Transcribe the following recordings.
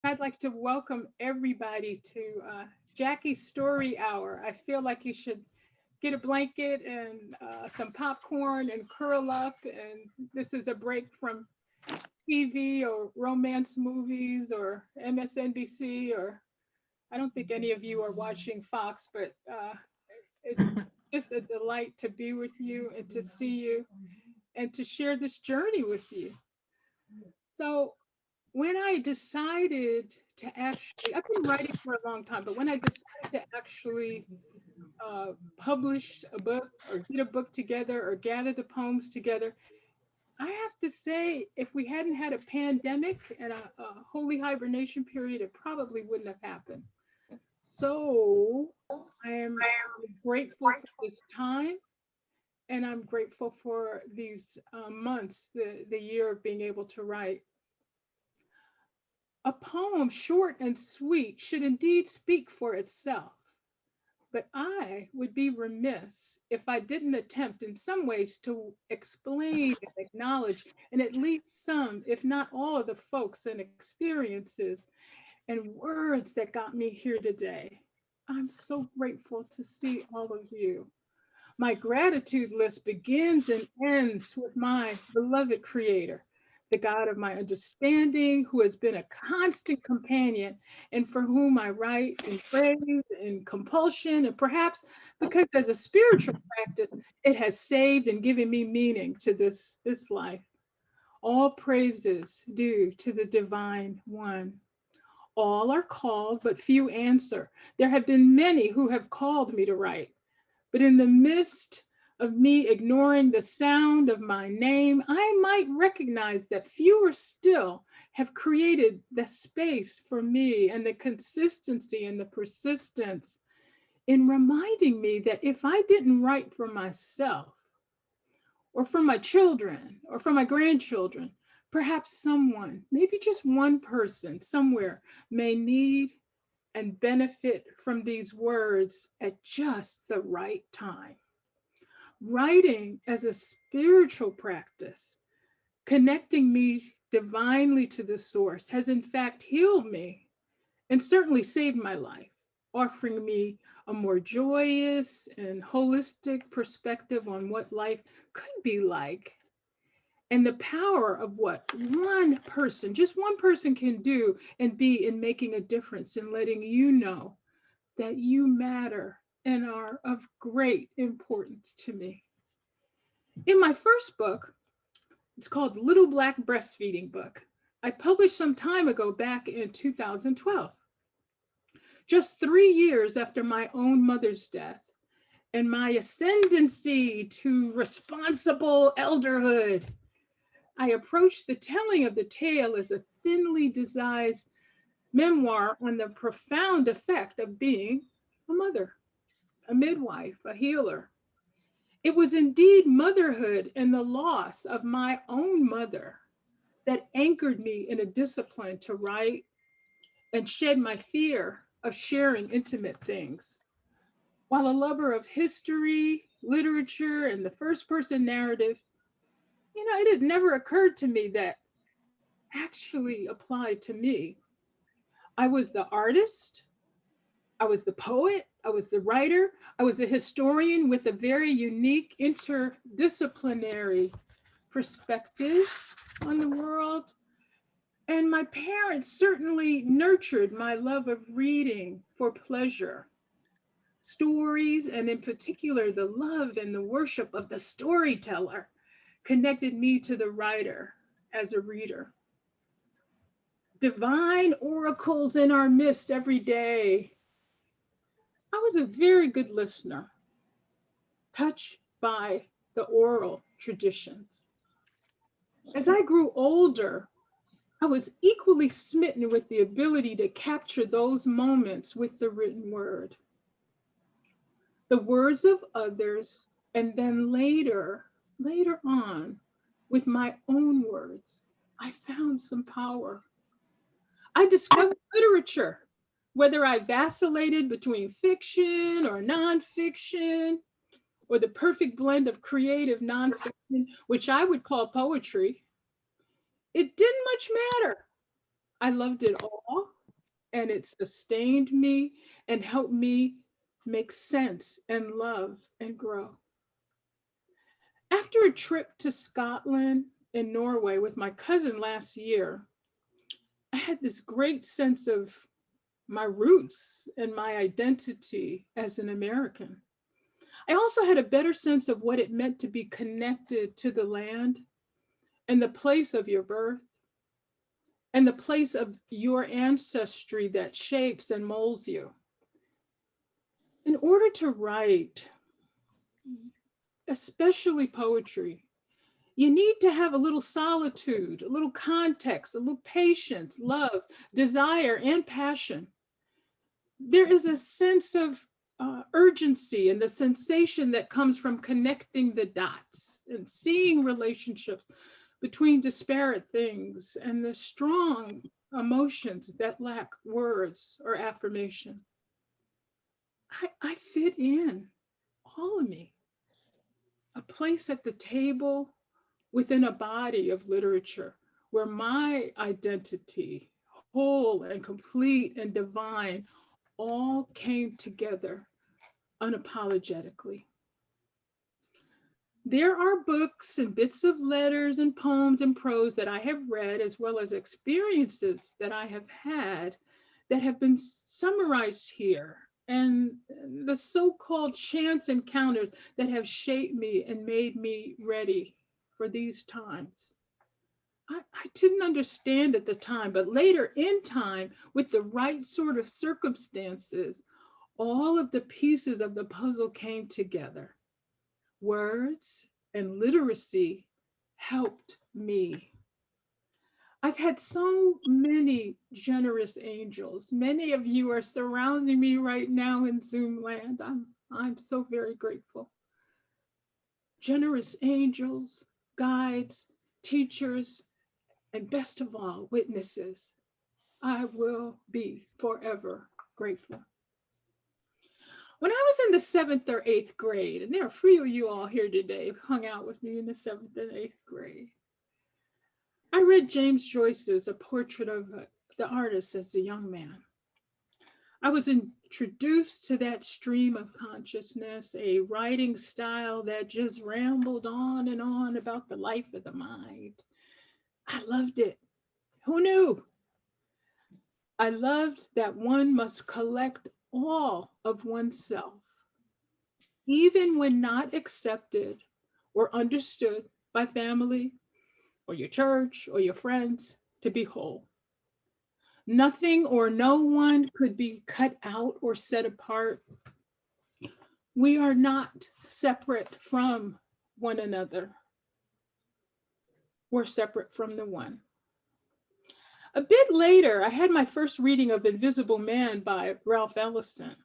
I'd like to welcome everybody to Jackie's Story Hour. I feel like you should get a blanket and some popcorn and curl up. And this is a break from TV or romance movies or MSNBC, or I don't think any of you are watching Fox, but it's just a delight to be with you and to see you and to share this journey with you. So, when I decided to actually, I've been writing for a long time, but when I decided to actually publish a book or get a book together or gather the poems together, I have to say, if we hadn't had a pandemic and a holy hibernation period, it probably wouldn't have happened. So I am grateful for this time, and I'm grateful for these months, the year of being able to write. A poem short and sweet should indeed speak for itself, but I would be remiss if I didn't attempt in some ways to explain and acknowledge, and at least some, if not all, of the folks and experiences and words that got me here today. I'm so grateful to see all of you. My gratitude list begins and ends with my beloved Creator, the God of my understanding, who has been a constant companion and for whom I write in praise and compulsion, and perhaps because as a spiritual practice, it has saved and given me meaning to this life. All praises due to the Divine One. All are called, but few answer. There have been many who have called me to write. But in the midst of me ignoring the sound of my name, I might recognize that fewer still have created the space for me and the consistency and the persistence in reminding me that if I didn't write for myself or for my children or for my grandchildren, perhaps someone, maybe just one person somewhere may need and benefit from these words at just the right time. Writing as a spiritual practice, connecting me divinely to the source, has in fact healed me and certainly saved my life, offering me a more joyous and holistic perspective on what life could be like and the power of what one person, just one person, can do and be in making a difference and letting you know that you matter and are of great importance to me. In my first book, it's called Little Black Breastfeeding Book. I published some time ago back in 2012, just 3 years after my own mother's death and my ascendancy to responsible elderhood. I approached the telling of the tale as a thinly disguised memoir on the profound effect of being a mother, a midwife, a healer. It was indeed motherhood and the loss of my own mother that anchored me in a discipline to write and shed my fear of sharing intimate things. While a lover of history, literature, and the first person narrative, it had never occurred to me that actually applied to me. I was the artist, I was the poet, I was the writer, I was the historian with a very unique interdisciplinary perspective on the world. And my parents certainly nurtured my love of reading for pleasure. Stories, and in particular, the love and the worship of the storyteller, connected me to the writer as a reader. Divine oracles in our midst every day. I was a very good listener, touched by the oral traditions. As I grew older, I was equally smitten with the ability to capture those moments with the written word, the words of others, and then later on, with my own words, I found some power. I discovered literature, whether I vacillated between fiction or nonfiction, or the perfect blend of creative nonfiction, which I would call poetry. It didn't much matter. I loved it all, and it sustained me and helped me make sense and love and grow. After a trip to Scotland and Norway with my cousin last year, I had this great sense of my roots and my identity as an American. I also had a better sense of what it meant to be connected to the land and the place of your birth and the place of your ancestry that shapes and molds you. In order to write, especially poetry, you need to have a little solitude, a little context, a little patience, love, desire, and passion. There is a sense of urgency and the sensation that comes from connecting the dots and seeing relationships between disparate things and the strong emotions that lack words or affirmation. I fit in, all of me, a place at the table within a body of literature where my identity, whole and complete and divine, all came together unapologetically. There are books and bits of letters and poems and prose that I have read, as well as experiences that I have had that have been summarized here, and the so called chance encounters that have shaped me and made me ready for these times. I didn't understand at the time, but later in time, with the right sort of circumstances, all of the pieces of the puzzle came together. Words and literacy helped me. I've had so many generous angels. Many of you are surrounding me right now in Zoom land. I'm so very grateful. Generous angels, guides, teachers, and best of all, witnesses. I will be forever grateful. When I was in the seventh or eighth grade, and there are a few of you all here today who hung out with me in the seventh and eighth grade, I read James Joyce's A Portrait of the Artist as a Young Man. I was introduced to that stream of consciousness, a writing style that just rambled on and on about the life of the mind. I loved it. Who knew? I loved that one must collect all of oneself, even when not accepted or understood by family or your church or your friends, to be whole. Nothing or no one could be cut out or set apart. We are not separate from one another. We're separate from the one. A bit later, I had my first reading of Invisible Man by Ralph Ellison.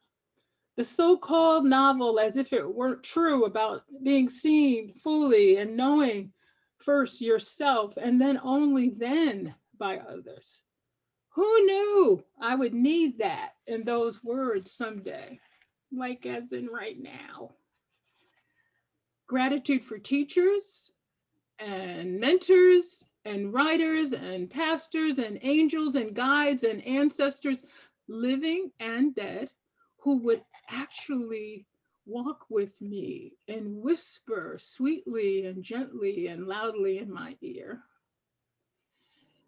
The so-called novel, as if it weren't true, about being seen fully and knowing first yourself and then only then by others. Who knew I would need that in those words someday, like as in right now? Gratitude for teachers and mentors and writers and pastors and angels and guides and ancestors, living and dead, who would actually walk with me and whisper sweetly and gently and loudly in my ear.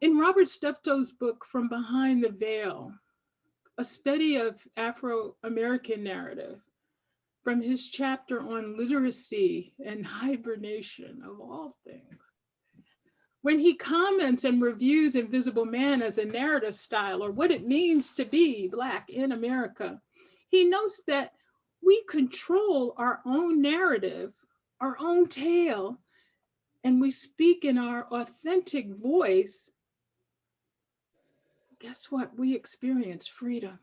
In Robert Steptoe's book, From Behind the Veil, a study of Afro-American narrative, from his chapter on literacy and hibernation of all things, when he comments and reviews Invisible Man as a narrative style or what it means to be Black in America, he notes that we control our own narrative, our own tale, and we speak in our authentic voice. Guess what? We experience freedom.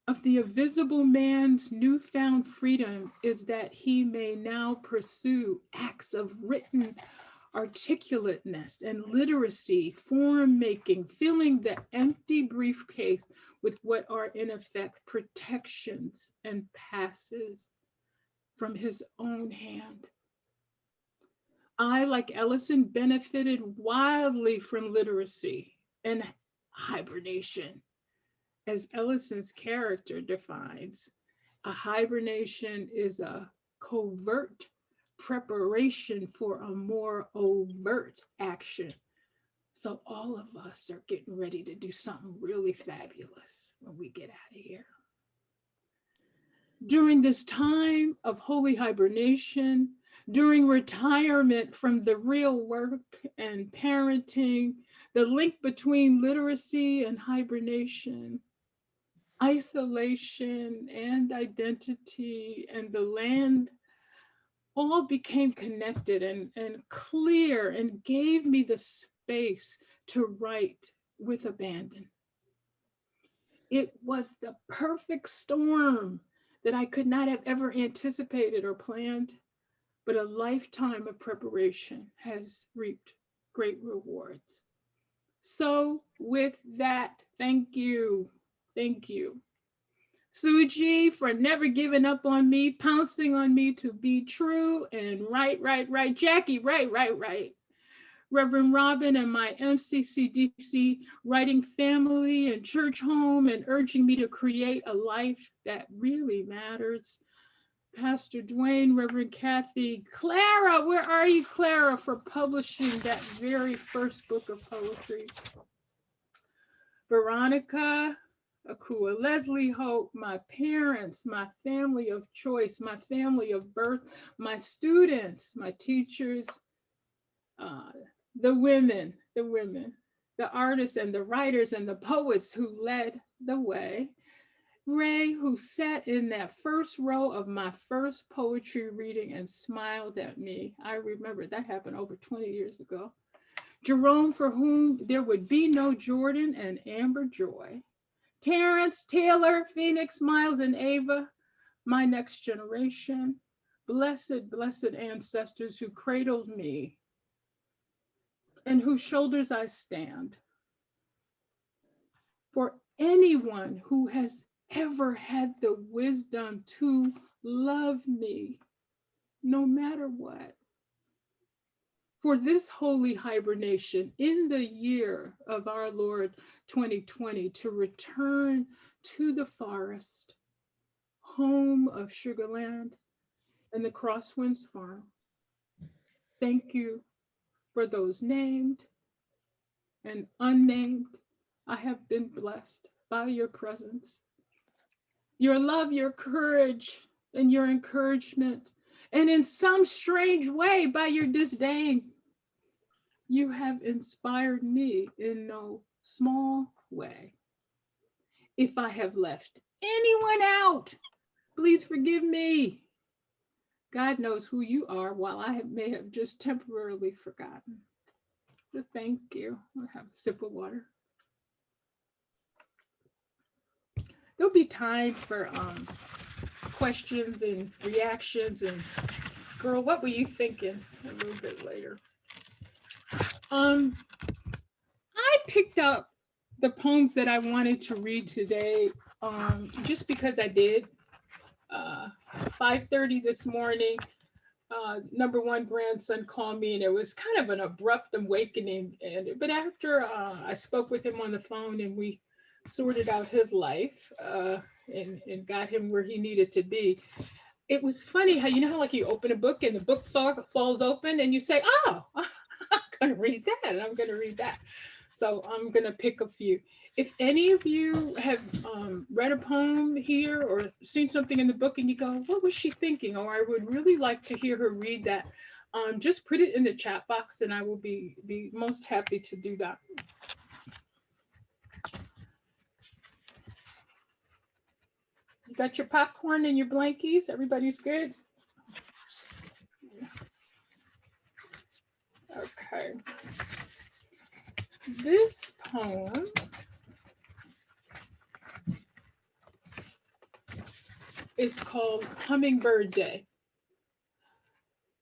Of the invisible man's newfound freedom is that he may now pursue acts of written articulateness and literacy, form making, filling the empty briefcase with what are in effect protections and passes from his own hand. I, like Ellison, benefited wildly from literacy and hibernation. As Ellison's character defines, a hibernation is a covert preparation for a more overt action. So all of us are getting ready to do something really fabulous when we get out of here. During this time of holy hibernation, during retirement from the real work and parenting, the link between literacy and hibernation, isolation and identity, and the land all became connected and clear and gave me the space to write with abandon. It was the perfect storm that I could not have ever anticipated or planned, but a lifetime of preparation has reaped great rewards. So, with that, thank you. Thank you, Suji, for never giving up on me, pouncing on me to be true and right. Jackie, right. Reverend Robin and my MCCDC writing family and church home and urging me to create a life that really matters. Pastor Dwayne, Reverend Kathy, Clara, where are you, Clara, for publishing that very first book of poetry? Veronica, Akua, Leslie Hope, my parents, my family of choice, my family of birth, my students, my teachers, the women, the artists and the writers and the poets who led the way. Ray, who sat in that first row of my first poetry reading and smiled at me. I remember that happened over 20 years ago. Jerome, for whom there would be no Jordan, and Amber Joy. Terrence, Taylor, Phoenix, Miles, and Ava, my next generation. Blessed ancestors who cradled me and whose shoulders I stand. For anyone who has ever had the wisdom to love me, no matter what. For this holy hibernation in the year of our Lord 2020, to return to the forest, home of Sugarland and the Crosswinds Farm. Thank you for those named and unnamed. I have been blessed by your presence, your love, your courage, and your encouragement, and in some strange way by your disdain. You have inspired me in no small way. If I have left anyone out, please forgive me. God knows who you are, while I may have just temporarily forgotten. So thank you. I'll have a sip of water. There'll be time for questions and reactions, and girl, what were you thinking, a little bit later. I picked up the poems that I wanted to read today just because I did. 5:30 this morning, number one grandson called me, and it was kind of an abrupt awakening. But after I spoke with him on the phone and we sorted out his life and got him where he needed to be, it was funny how, you know how like you open a book and the book falls open and you say, oh, I'm going to read that and I'm going to read that. So I'm going to pick a few. If any of you have read a poem here or seen something in the book and you go, what was she thinking? Or I would really like to hear her read that, just put it in the chat box and I will be most happy to do that. You got your popcorn and your blankies? Everybody's good? Okay. This poem is called Hummingbird Day.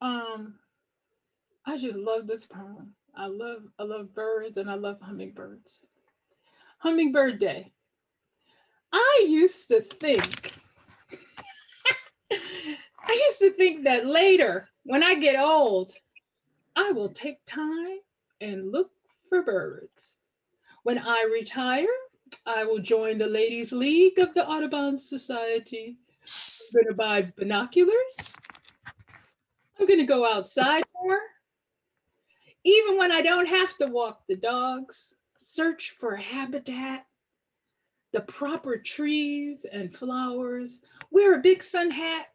I just love this poem. I love birds and I love hummingbirds. Hummingbird Day. I used to think that later, when I get old, I will take time and look for birds. When I retire, I will join the Ladies' League of the Audubon Society. I'm going to buy binoculars. I'm going to go outside more. Even when I don't have to walk the dogs, search for habitat, the proper trees and flowers, wear a big sun hat,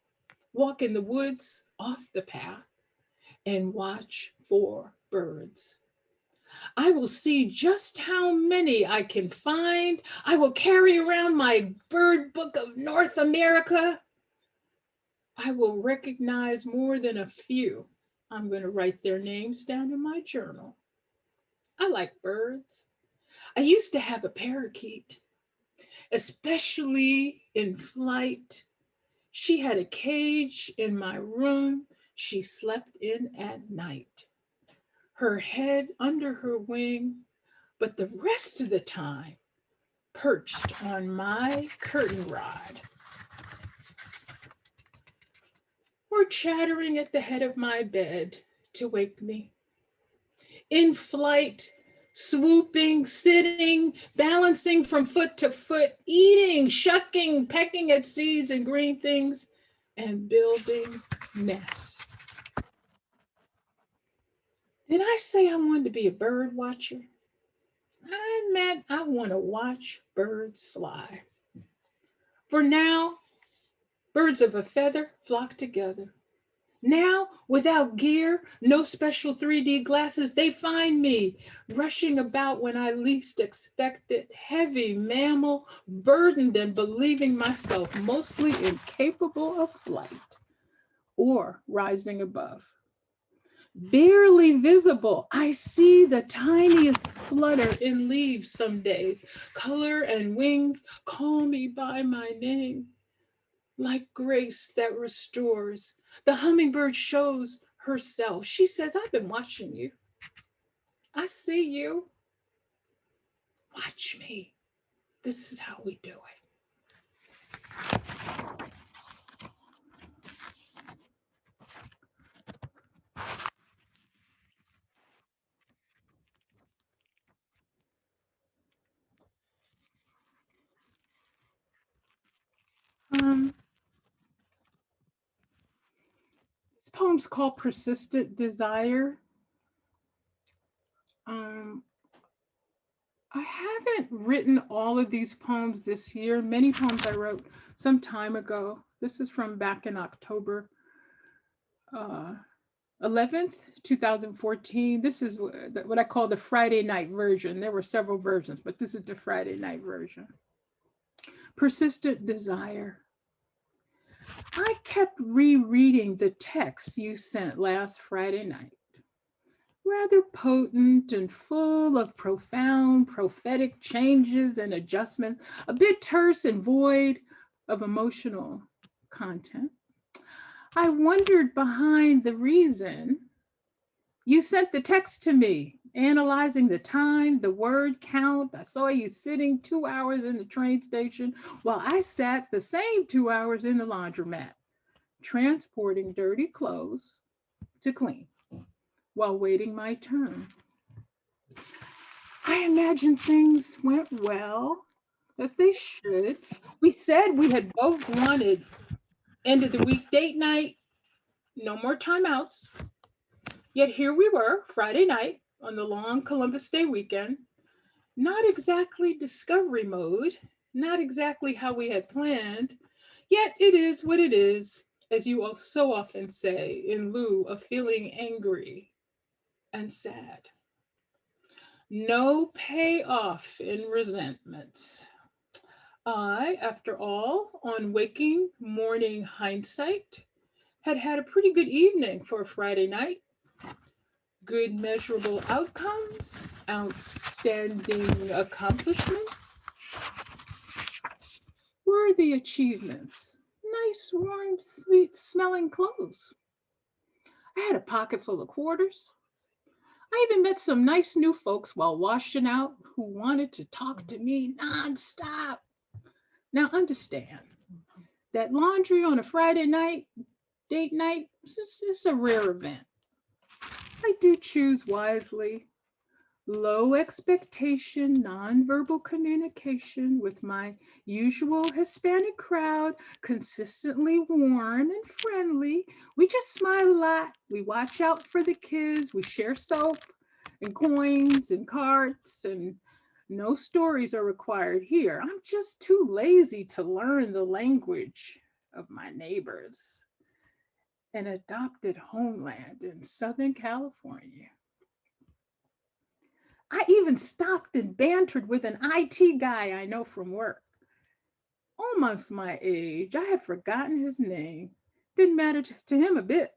walk in the woods off the path, and watch for birds. I will see just how many I can find. I will carry around my bird book of North America. I will recognize more than a few. I'm going to write their names down in my journal. I like birds. I used to have a parakeet, especially in flight. She had a cage in my room she slept in at night, her head under her wing, but the rest of the time perched on my curtain rod or chattering at the head of my bed to wake me. In flight, swooping, sitting, balancing from foot to foot, eating, shucking, pecking at seeds and green things, and building nests. Did I say I wanted to be a bird watcher? I meant I want to watch birds fly. For now, birds of a feather flock together. Now, without gear, no special 3D glasses, they find me rushing about when I least expect it, heavy mammal, burdened and believing myself mostly incapable of flight or rising above. Barely visible, I see the tiniest flutter in leaves some days. Color and wings call me by my name. Like grace that restores, the hummingbird shows herself. She says, I've been watching you. I see you. Watch me. This is how we do it. This poem's called Persistent Desire. Um, I haven't written all of these poems this year. Many poems I wrote some time ago. This is from back in October 11th, 2014. This is what I call the Friday night version. There were several versions, but this is the Friday night version. Persistent Desire. I kept rereading the text you sent last Friday night. Rather potent and full of profound prophetic changes and adjustments, a bit terse and void of emotional content. I wondered behind the reason you sent the text to me, analyzing the time, the word count. I saw you sitting 2 hours in the train station while I sat the same 2 hours in the laundromat, transporting dirty clothes to clean while waiting my turn. I imagine things went well, as they should. We said we had both wanted end of the week date night, no more timeouts. Yet here we were, Friday night on the long Columbus Day weekend, not exactly discovery mode, not exactly how we had planned, yet it is what it is, as you so often say, in lieu of feeling angry and sad. No payoff in resentments. I, after all, on waking morning hindsight, had had a pretty good evening for a Friday night. Good measurable outcomes, outstanding accomplishments, worthy achievements, nice, warm, sweet smelling clothes. I had a pocket full of quarters. I even met some nice new folks while washing out who wanted to talk to me nonstop. Now, understand that laundry on a Friday night, date night, it's a rare event. I do choose wisely. Low expectation, nonverbal communication with my usual Hispanic crowd, consistently warm and friendly. We just smile a lot. We watch out for the kids. We share soap and coins and carts, and no stories are required here. I'm just too lazy to learn the language of my neighbors. An adopted homeland in Southern California. I even stopped and bantered with an IT guy I know from work. Almost my age, I had forgotten his name. Didn't matter to him a bit.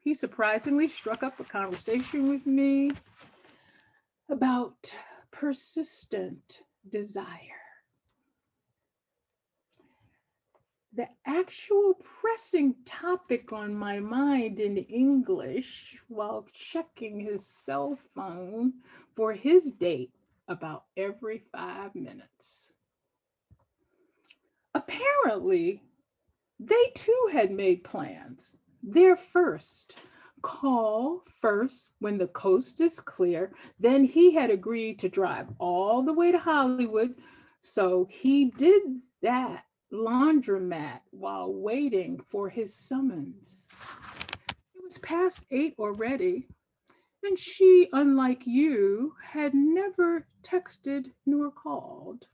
He surprisingly struck up a conversation with me about persistent desire. The actual pressing topic on my mind in English while checking his cell phone for his date about every 5 minutes. Apparently, they too had made plans. Their first call first when the coast is clear. Then he had agreed to drive all the way to Hollywood. So he did that laundromat while waiting for his summons. It was past 8 already, and she, unlike you, had never texted nor called.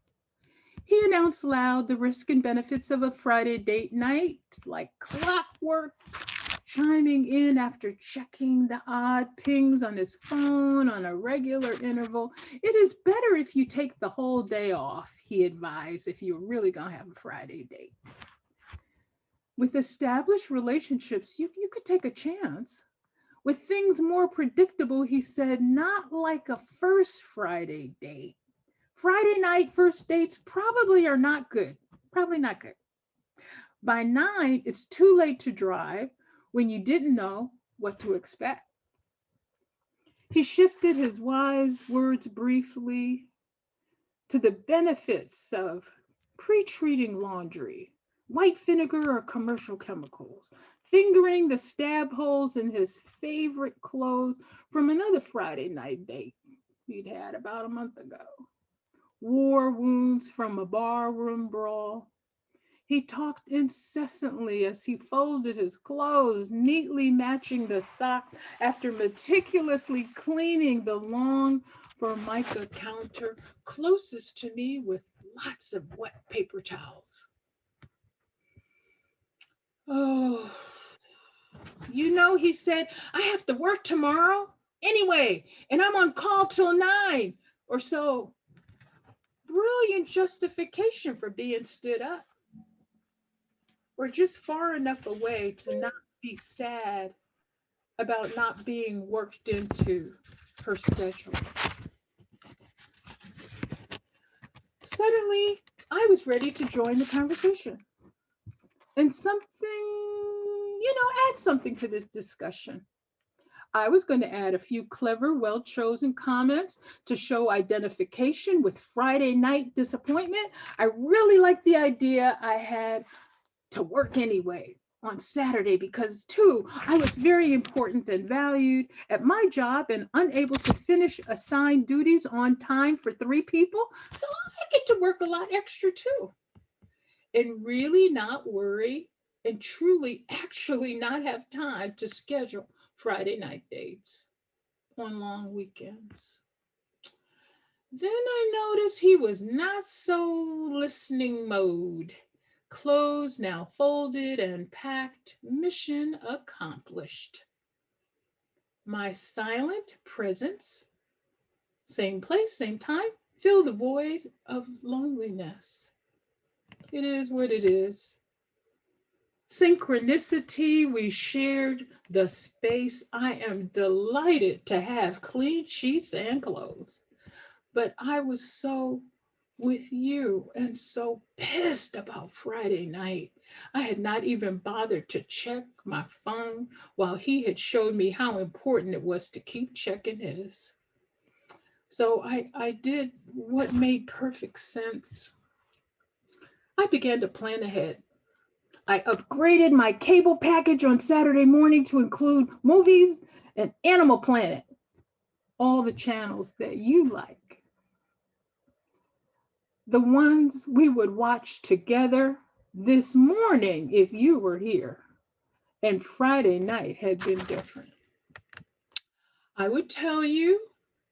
He announced loud the risks and benefits of a Friday date night, like clockwork, chiming in after checking the odd pings on his phone on a regular interval. It is better if you take the whole day off, he advised, if you're really going to have a Friday date. With established relationships, you could take a chance. With things more predictable, he said, not like a first Friday date. Friday night first dates probably are not good. Probably not good. By 9, it's too late to drive when you didn't know what to expect. He shifted his wise words briefly to the benefits of pre treating laundry, white vinegar or commercial chemicals, fingering the stab holes in his favorite clothes from another Friday night date he'd had about a month ago, war wounds from a barroom brawl. He talked incessantly as he folded his clothes, neatly matching the socks after meticulously cleaning the long formica counter closest to me with lots of wet paper towels. Oh, he said, I have to work tomorrow anyway, and I'm on call till 9 or so. Brilliant justification for being stood up. Or just far enough away to not be sad about not being worked into her schedule. Suddenly, I was ready to join the conversation and add something to this discussion. I was going to add a few clever, well chosen comments to show identification with Friday night disappointment. I really liked the idea I had to work anyway on Saturday because, too, I was very important and valued at my job and unable to finish assigned duties on time for 3 people. So I get to work a lot extra, too, and really not worry and truly actually not have time to schedule Friday night dates on long weekends. Then I noticed he was not so listening mode. Clothes now folded and packed, mission accomplished. My silent presence, same place, same time, fill the void of loneliness. It is what it is. Synchronicity, we shared the space. I am delighted to have clean sheets and clothes. But I was so with you and so pissed about Friday night. I had not even bothered to check my phone while he had showed me how important it was to keep checking his. So I did what made perfect sense. I began to plan ahead. I upgraded my cable package on Saturday morning to include movies and Animal Planet. all the channels that you like. The ones we would watch together this morning if you were here and Friday night had been different. I would tell you,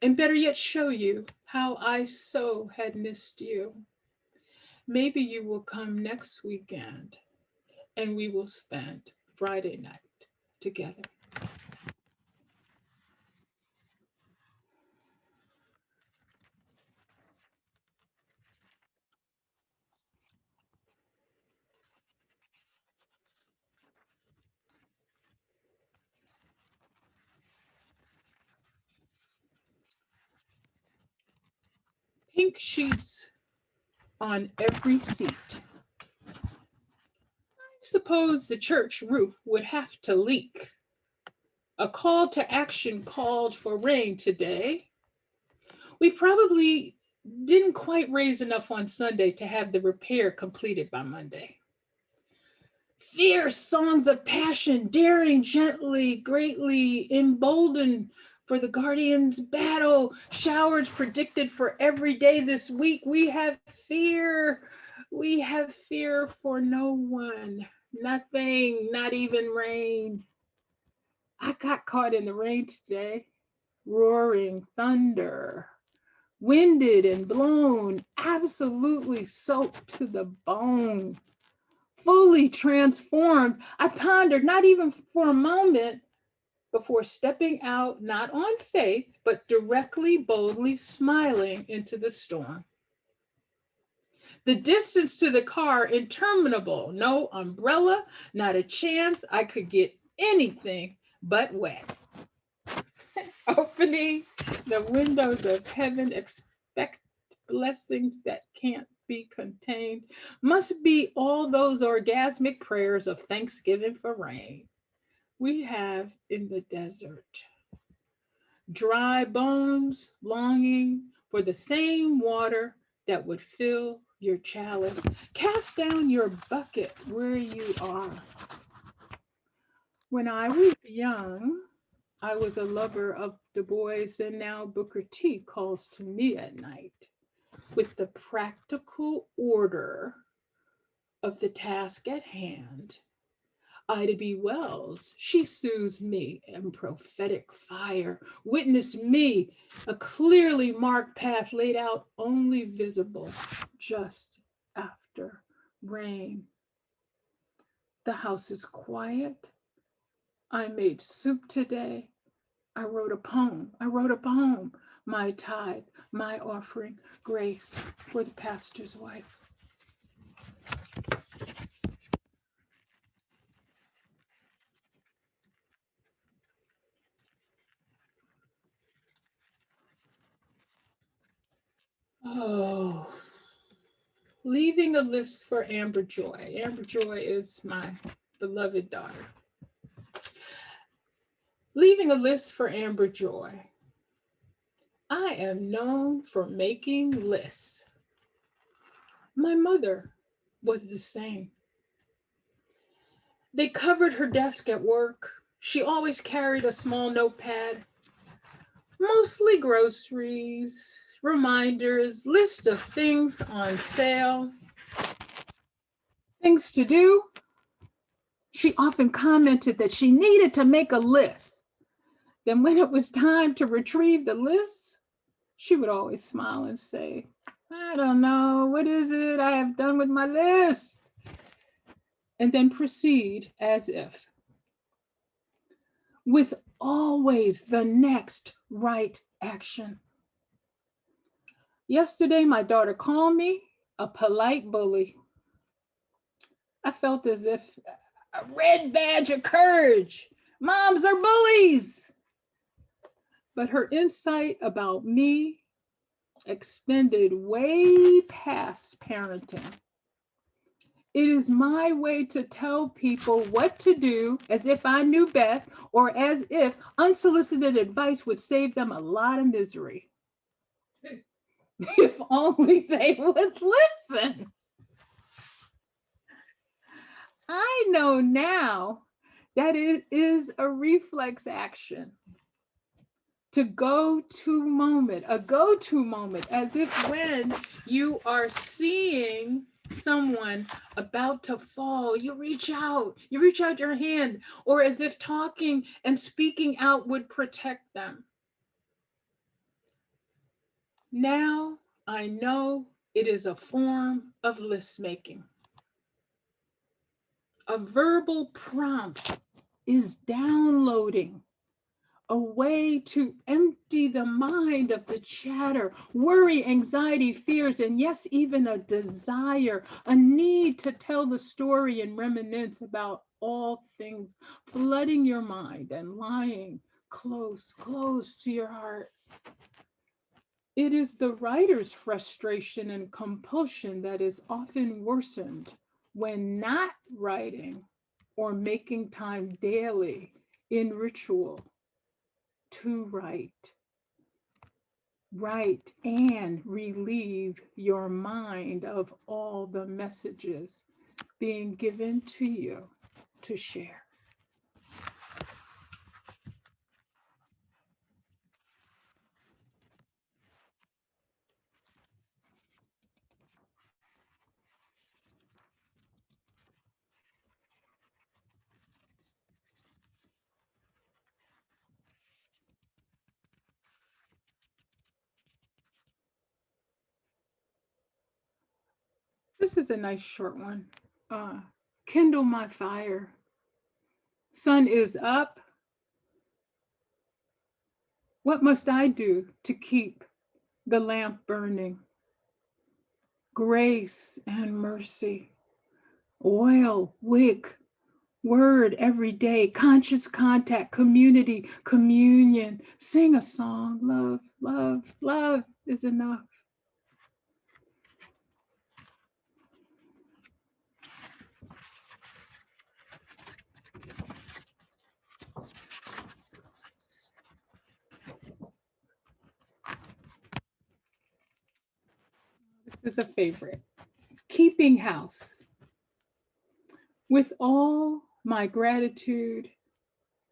and better yet, show you how I so had missed you. Maybe you will come next weekend and we will spend Friday night together. Pink sheets on every seat. I suppose the church roof would have to leak. A call to action called for rain today. We probably didn't quite raise enough on Sunday to have the repair completed by Monday. Fierce songs of passion, daring gently, greatly emboldened for the Guardians' battle. Showers predicted for every day this week. We have fear. We have fear for no one. Nothing, not even rain. I got caught in the rain today. Roaring thunder. Winded and blown, absolutely soaked to the bone. Fully transformed. I pondered, not even for a moment, before stepping out, not on faith, but directly, boldly smiling into the storm. The distance to the car interminable. No umbrella, not a chance I could get anything but wet. Opening the windows of heaven, expect blessings that can't be contained. Must be all those orgasmic prayers of thanksgiving for rain we have in the desert. Dry bones longing for the same water that would fill your chalice. Cast down your bucket where you are. When I was young, I was a lover of Du Bois, and now Booker T calls to me at night with the practical order of the task at hand. Ida B. Wells, she soothes me in prophetic fire. Witness me, a clearly marked path laid out, only visible just after rain. The house is quiet. I made soup today. I wrote a poem. I wrote a poem. My tithe, my offering, grace for the pastor's wife. Oh, leaving a list for Amber Joy. Amber Joy is my beloved daughter. Leaving a list for Amber Joy. I am known for making lists. My mother was the same. They covered her desk at work. She always carried a small notepad, mostly groceries, reminders, list of things on sale, things to do. She often commented that she needed to make a list. Then, when it was time to retrieve the list, she would always smile and say, I don't know, what is it I have done with my list? And then proceed as if, with always the next right action. Yesterday, my daughter called me a polite bully. I felt as if a red badge of courage. Moms are bullies. But her insight about me extended way past parenting. It is my way to tell people what to do as if I knew best, or as if unsolicited advice would save them a lot of misery. If only they would listen. I know now that it is a reflex action to go-to moment, a go-to moment, as if when you are seeing someone about to fall, you reach out your hand, or as if talking and speaking out would protect them. Now I know it is a form of list making. A verbal prompt is downloading a way to empty the mind of the chatter, worry, anxiety, fears, and yes, even a desire, a need to tell the story and reminisce about all things flooding your mind and lying close, close to your heart. It is the writer's frustration and compulsion that is often worsened when not writing or making time daily in ritual to write and relieve your mind of all the messages being given to you to share. This is a nice short one. Uh, Kindle my fire. Sun is up. What must I do to keep the lamp burning? Grace and mercy, oil, wick, word every day, conscious contact, community, communion. Sing a song. Love, love, love is enough. This is a favorite. Keeping house. With all my gratitude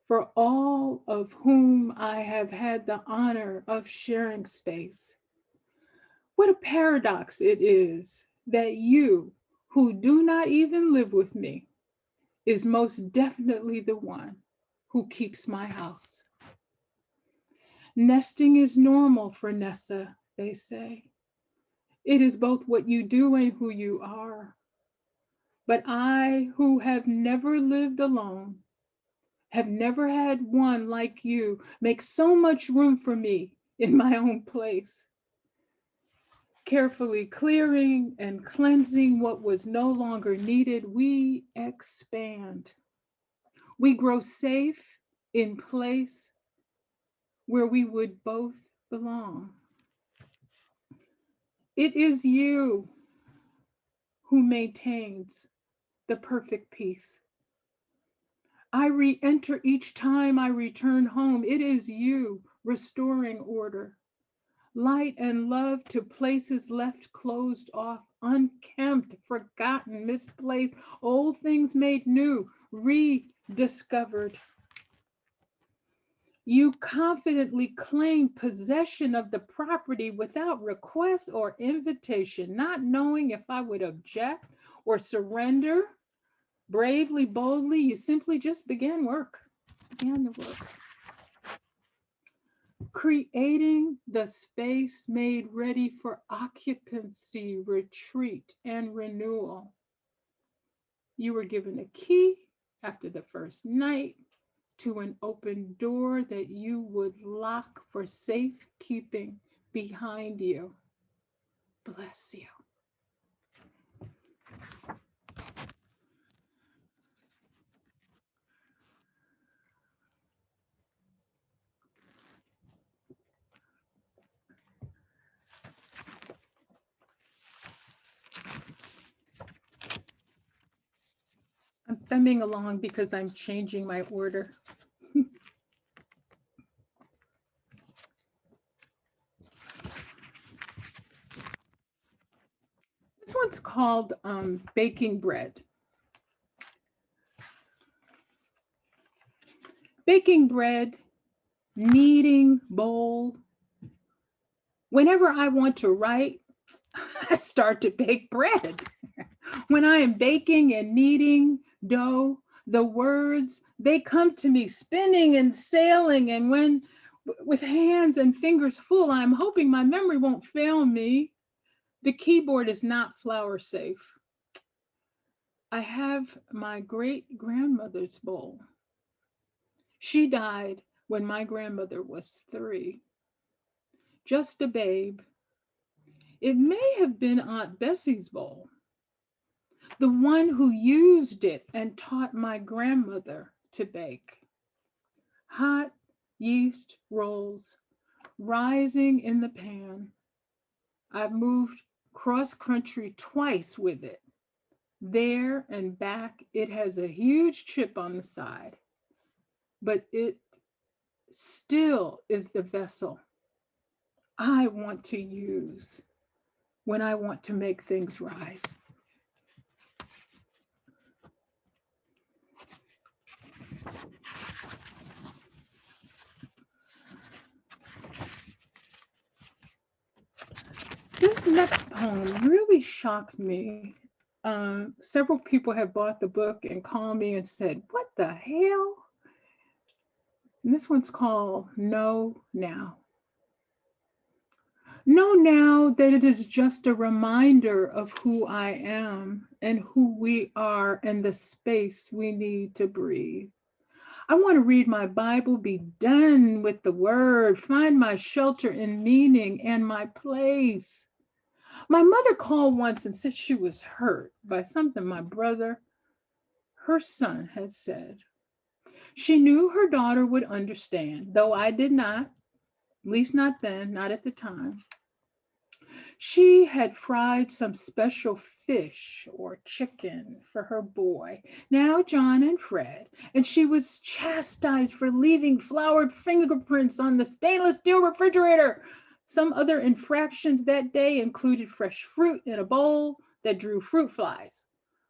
for all of whom I have had the honor of sharing space. What a paradox it is that you, who do not even live with me, is most definitely the one who keeps my house. Nesting is normal for Nessa, they say. It is both what you do and who you are. But I, who have never lived alone, have never had one like you make so much room for me in my own place. Carefully clearing and cleansing what was no longer needed, we expand. We grow safe in place where we would both belong. It is you who maintains the perfect peace. I re enter each time I return home. It is you restoring order, light and love to places left closed off, unkempt, forgotten, misplaced, old things made new, rediscovered. You confidently claim possession of the property without request or invitation, not knowing if I would object or surrender. Bravely, boldly, you simply just began the work. Creating the space made ready for occupancy, retreat, and renewal. You were given a key after the first night to an open door that you would lock for safekeeping behind you. Bless you. I'm thumbing along because I'm changing my order. This one's called Baking Bread. Baking bread kneading bowl. Whenever I want to write, I start to bake bread. When I am baking and kneading dough, the words, they come to me spinning and sailing. And when with hands and fingers full, I'm hoping my memory won't fail me. The keyboard is not flour safe. I have my great grandmother's bowl. She died when my grandmother was 3, just a babe. It may have been Aunt Bessie's bowl, the one who used it and taught my grandmother to bake. Hot yeast rolls rising in the pan. I've moved cross country twice with it. There and back, it has a huge chip on the side, but it still is the vessel I want to use when I want to make things rise. This next poem really shocked me. Several people have bought the book and called me and said, "What the hell?" And this one's called Know Now. Know now that it is just a reminder of who I am and who we are and the space we need to breathe. I want to read my Bible, be done with the word, find my shelter in meaning and my place. My mother called once and said she was hurt by something my brother, her son, had said. She knew her daughter would understand, though I did not, at least not then, not at the time. She had fried some special fish or chicken for her boy, now John and Fred, and she was chastised for leaving floured fingerprints on the stainless steel refrigerator. Some other infractions that day included fresh fruit in a bowl that drew fruit flies,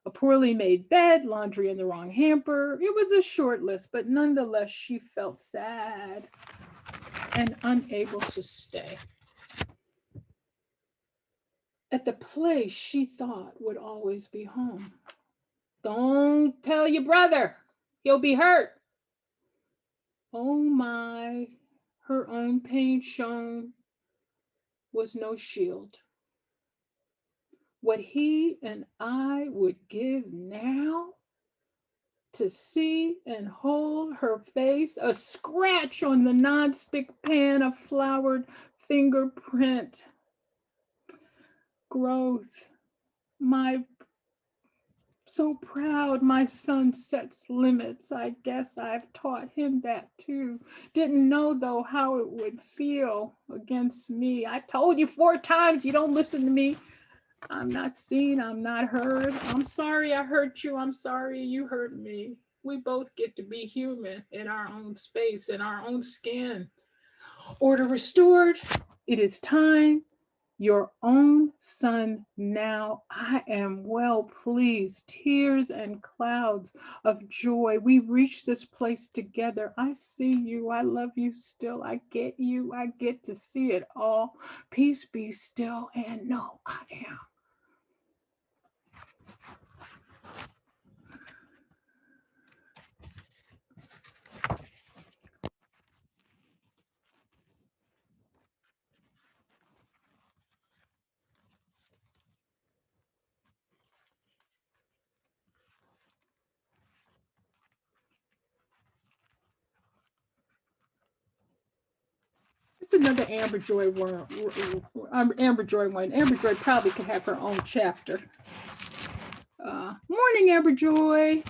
a poorly made bed, laundry in the wrong hamper. It was a short list, but nonetheless, she felt sad and unable to stay at the place she thought would always be home. Don't tell your brother, he'll be hurt. Oh my, her own pain shown was no shield. What he and I would give now to see and hold her face, a scratch on the nonstick pan, a floured fingerprint. Growth. My so proud my son sets limits. I guess I've taught him that too. Didn't know though how it would feel against me. I told you 4 times you don't listen to me. I'm not seen, I'm not heard. I'm sorry I hurt you. I'm sorry you hurt me. We both get to be human in our own space, in our own skin. Order restored. It is time. Your own son now. I am well pleased. Tears and clouds of joy. We reach this place together. I see you. I love you still. I get you. I get to see it all. Peace be still and know I am. It's another Amber Joy one. Amber Joy one. Amber Joy probably could have her own chapter. Morning, Amber Joy.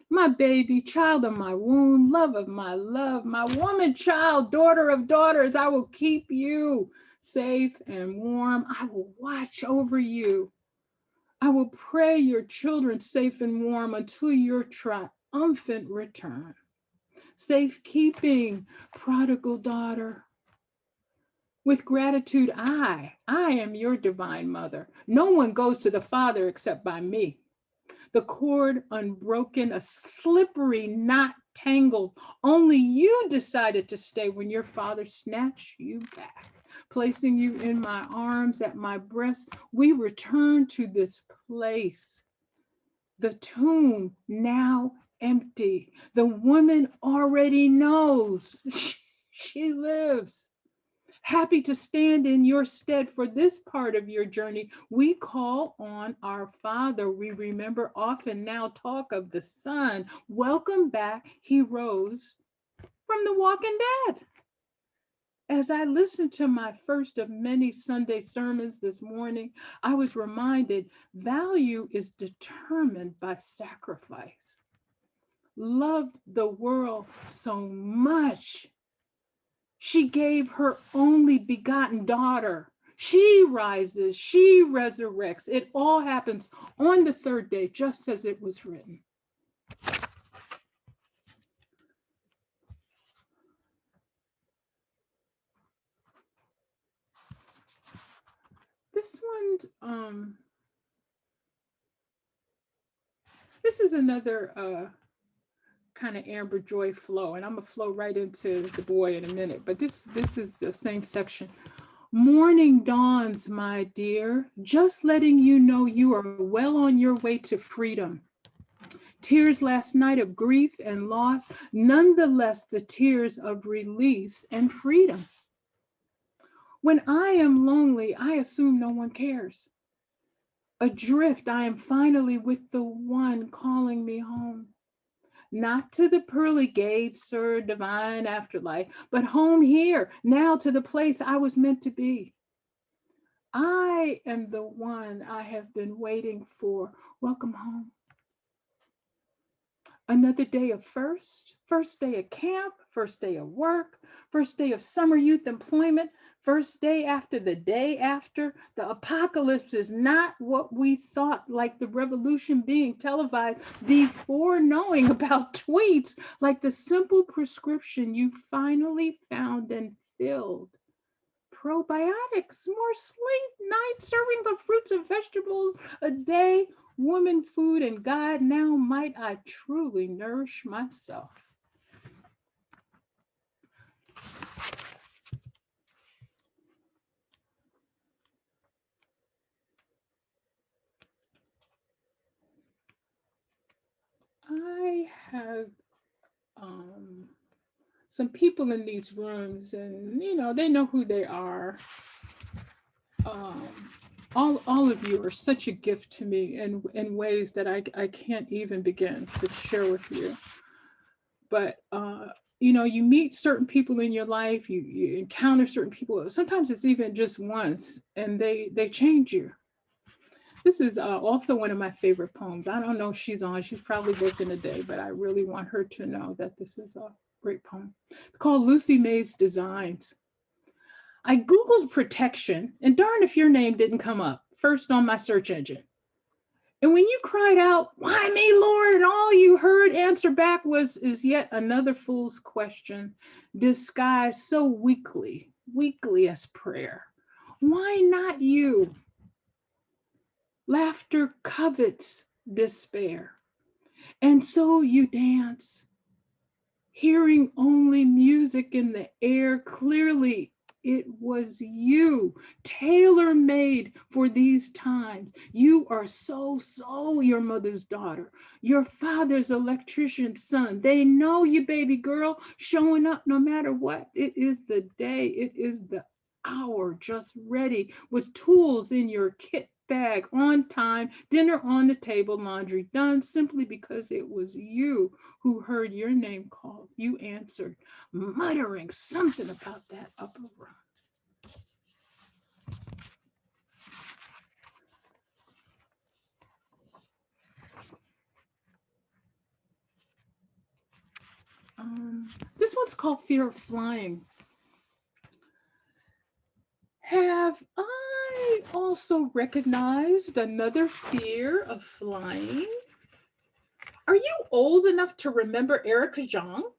My baby, child of my womb, love of my love, my woman child, daughter of daughters, I will keep you safe and warm. I will watch over you. I will pray your children safe and warm until your triumphant return. Safekeeping, prodigal daughter. With gratitude, I am your divine mother. No one goes to the Father except by me. the cord unbroken, a slippery knot tangled. Only you decided to stay when your father snatched you back, placing you in my arms at my breast. We return to this place. The tomb now empty. The woman already knows she lives. Happy to stand in your stead for this part of your journey. We call on our Father. We remember often now talk of the Son. Welcome back. He rose from the walking dead. As I listened to my first of many Sunday sermons this morning, I was reminded value is determined by sacrifice. Loved the world so much, she gave her only begotten daughter. She rises, she resurrects. It all happens on the third day, just as it was written. This one's this is another kind of Amber Joy flow, and I'm gonna flow right into the boy in a minute, but this is the same section. Morning dawns, my dear, just letting you know you are well on your way to freedom. Tears last night of grief and loss, nonetheless the tears of release and freedom. When I am lonely, I assume no one cares. Adrift, I am finally with the one calling me home. Not to the pearly gates or divine afterlife, but home here, now to the place I was meant to be. I am the one I have been waiting for. Welcome home. Another day of first day of camp, first day of work, first day of summer youth employment, first day after the day after. The apocalypse is not what we thought, like the revolution being televised before knowing about tweets, like the simple prescription you finally found and filled. Probiotics, more sleep, 9 servings of fruits and vegetables a day, woman food, and God, now might I truly nourish myself. I have some people in these rooms, and they know who they are. Um, all of you are such a gift to me in ways that I can't even begin to share with you. But you meet certain people in your life, you encounter certain people. Sometimes it's even just once, and they change you. This is also one of my favorite poems. I don't know if she's on. She's probably working today, but I really want her to know that this is a great poem. It's called Lucy May's Designs. I Googled protection, and darn if your name didn't come up first on my search engine. And when you cried out, "Why me, Lord?" and all you heard answer back is yet another fool's question, disguised so weakly as prayer. Why not you? Laughter covets despair. And so you dance, hearing only music in the air. Clearly, it was you, tailor-made for these times. You are so your mother's daughter, your father's electrician's son. They know you, baby girl, showing up no matter what. It is the day, it is the hour, just ready with tools in your kit bag, on time, dinner on the table, laundry done, simply because it was you who heard your name called. You answered, muttering something about that upper room. This one's called Fear of Flying. Have I also recognized another fear of flying? Are you old enough to remember Erica Jong?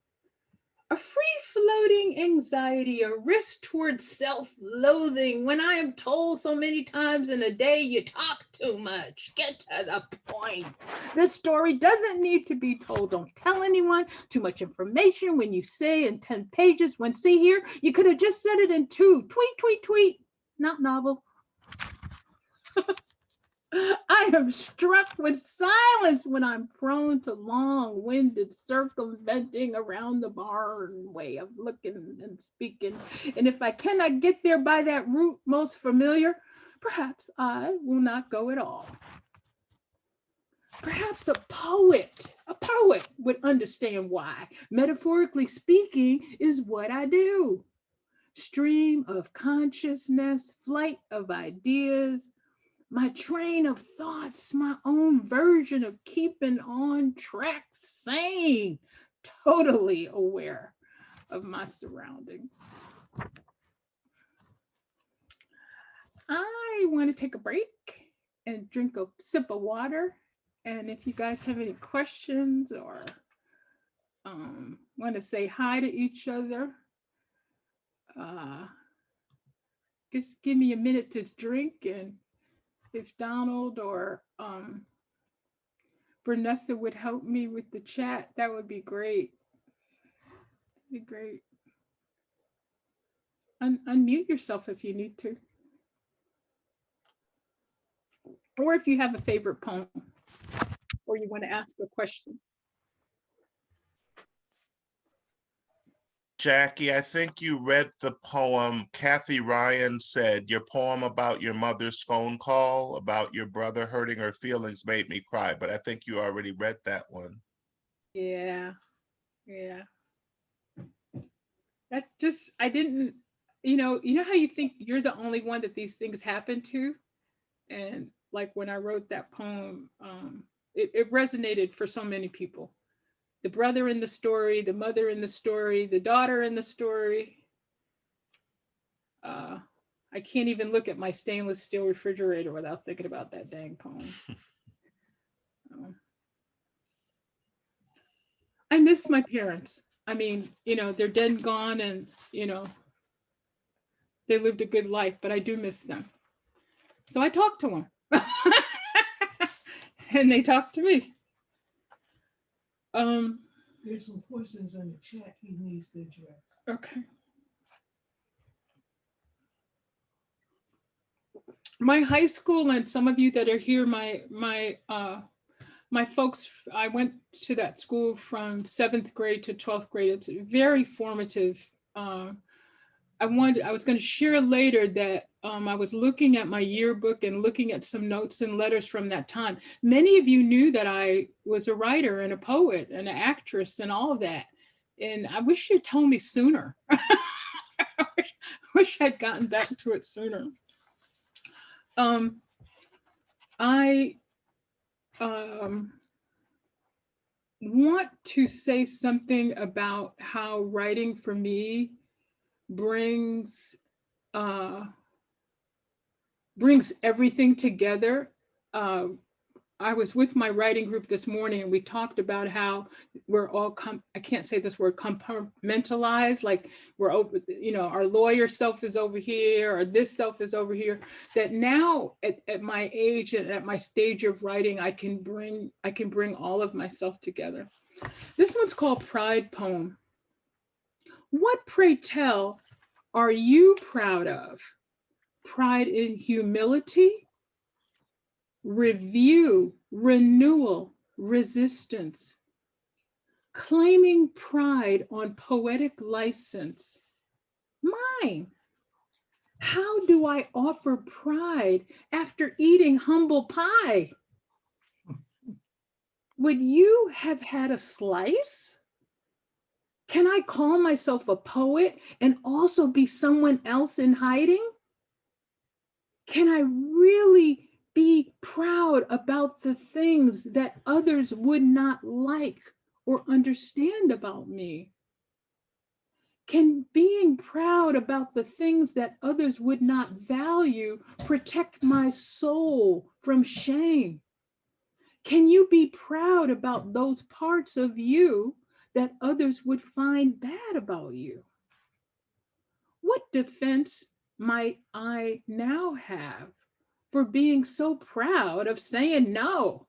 A free-floating anxiety, a risk towards self-loathing when I am told so many times in a day, you talk too much. Get to the point. This story doesn't need to be told. Don't tell anyone. Too much information when you say in 10 pages. When see here, you could have just said it in 2. Tweet, tweet, tweet. Not novel. I am struck with silence when I'm prone to long-winded circumventing around the barn way of looking and speaking. And if I cannot get there by that route most familiar, perhaps I will not go at all. Perhaps a poet would understand why. Metaphorically speaking is what I do. Stream of consciousness, flight of ideas, my train of thoughts, my own version of keeping on track, sane, totally aware of my surroundings. I want to take a break and drink a sip of water. And if you guys have any questions or want to say hi to each other, just give me a minute to drink, and if Donald or Vanessa would help me with the chat, that would be great. Be great. Unmute yourself if you need to. Or if you have a favorite poem or you want to ask a question. Jackie, I think you read the poem Kathy Ryan said, your poem about your mother's phone call about your brother hurting her feelings made me cry, but I think you already read that one. Yeah. That just, I didn't, you know how you think you're the only one that these things happen to? And like when I wrote that poem, it resonated for so many people. The brother in the story, the mother in the story, the daughter in the story. I can't even look at my stainless steel refrigerator without thinking about that dang poem. I miss my parents. I mean, they're dead and gone, and, they lived a good life, but I do miss them. So I talk to them. And they talk to me. There's some questions in the chat he needs to address. Okay. My high school, and some of you that are here, my folks, I went to that school from 7th grade to 12th grade. It's very formative. I was going to share later that I was looking at my yearbook and looking at some notes and letters from that time. Many of you knew that I was a writer and a poet and an actress and all of that. And I wish you'd told me sooner. I wish I'd gotten back to it sooner. I want to say something about how writing for me brings everything together. I was with my writing group this morning, and we talked about how we're all I can't say this word, compartmentalized, like we're over, our lawyer self is over here, or this self is over here. That now at my age and at my stage of writing, I can bring all of myself together. This one's called Pride Poem. What, pray tell, are you proud of? Pride in humility, review, renewal, resistance, claiming pride on poetic license. Mine. How do I offer pride after eating humble pie? Would you have had a slice? Can I call myself a poet and also be someone else in hiding? Can I really be proud about the things that others would not like or understand about me? Can being proud about the things that others would not value protect my soul from shame? Can you be proud about those parts of you that others would find bad about you? What defense might I now have for being so proud of saying no,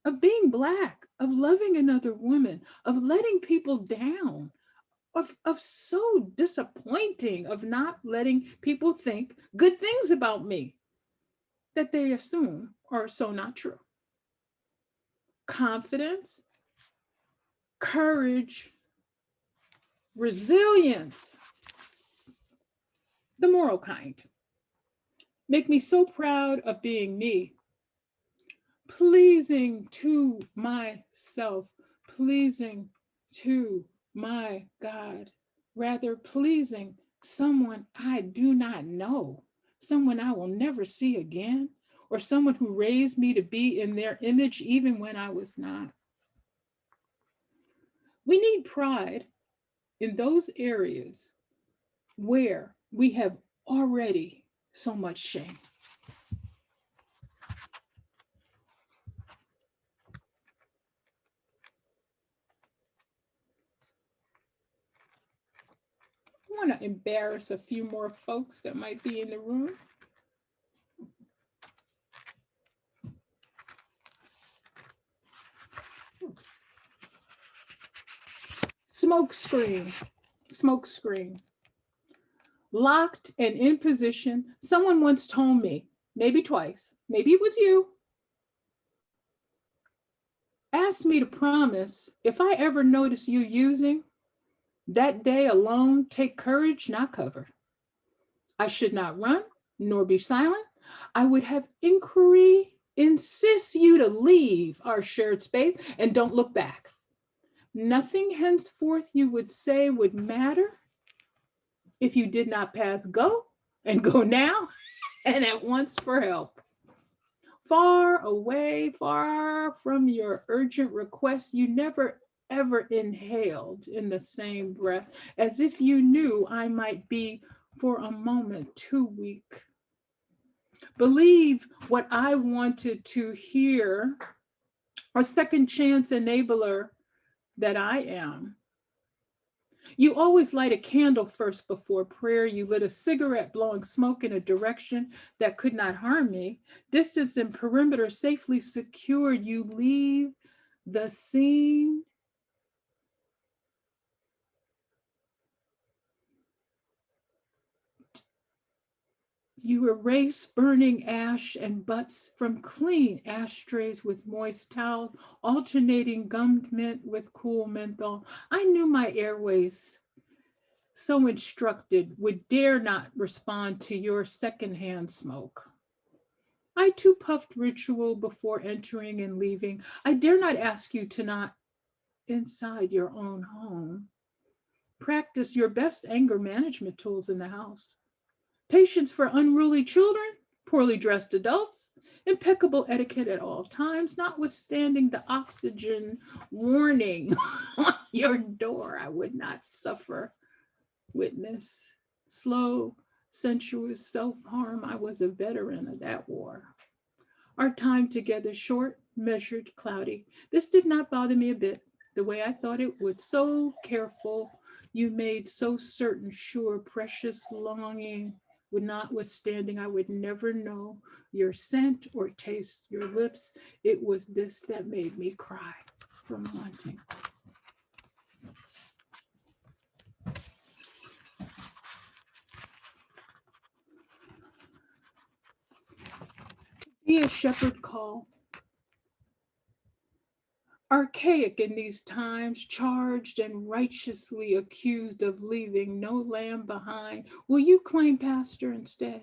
of being Black, of loving another woman, of letting people down, of so disappointing, of not letting people think good things about me that they assume are so not true? Confidence, courage, resilience, the moral kind, make me so proud of being me, pleasing to myself, pleasing to my God, rather pleasing someone I do not know, someone I will never see again, or someone who raised me to be in their image even when I was not. We need pride in those areas where we have already so much shame. I want to embarrass a few more folks that might be in the room. Smoke screen, smoke screen. Locked and in position. Someone once told me, maybe twice, maybe it was you, asked me to promise if I ever notice you using, that day alone, take courage, not cover. I should not run, nor be silent. I would have inquiry, insist you to leave our shared space and don't look back. Nothing henceforth you would say would matter if you did not pass go and go now and at once for help. Far away, far from your urgent request, you never ever inhaled in the same breath, as if you knew I might be for a moment too weak. Believe what I wanted to hear, a second chance enabler that I am. You always light a candle first before prayer. You lit a cigarette, blowing smoke in a direction that could not harm me. Distance and perimeter safely secured. You leave the scene. You erase burning ash and butts from clean ashtrays with moist towels, alternating gummed mint with cool menthol. I knew my airways, so instructed, would dare not respond to your secondhand smoke. I too puffed ritual before entering and leaving. I dare not ask you to not inside your own home. Practice your best anger management tools in the house. Patience for unruly children, poorly dressed adults, impeccable etiquette at all times, notwithstanding the oxygen warning on your door. I would not suffer witness. Slow, sensuous self-harm. I was a veteran of that war. Our time together short, measured, cloudy. This did not bother me a bit, the way I thought it would. So careful, you made so certain, sure, precious longing, would notwithstanding, I would never know your scent or taste your lips. It was this that made me cry from wanting. Be a shepherd call. Archaic in these times, charged and righteously accused of leaving no lamb behind. Will you claim pastor instead?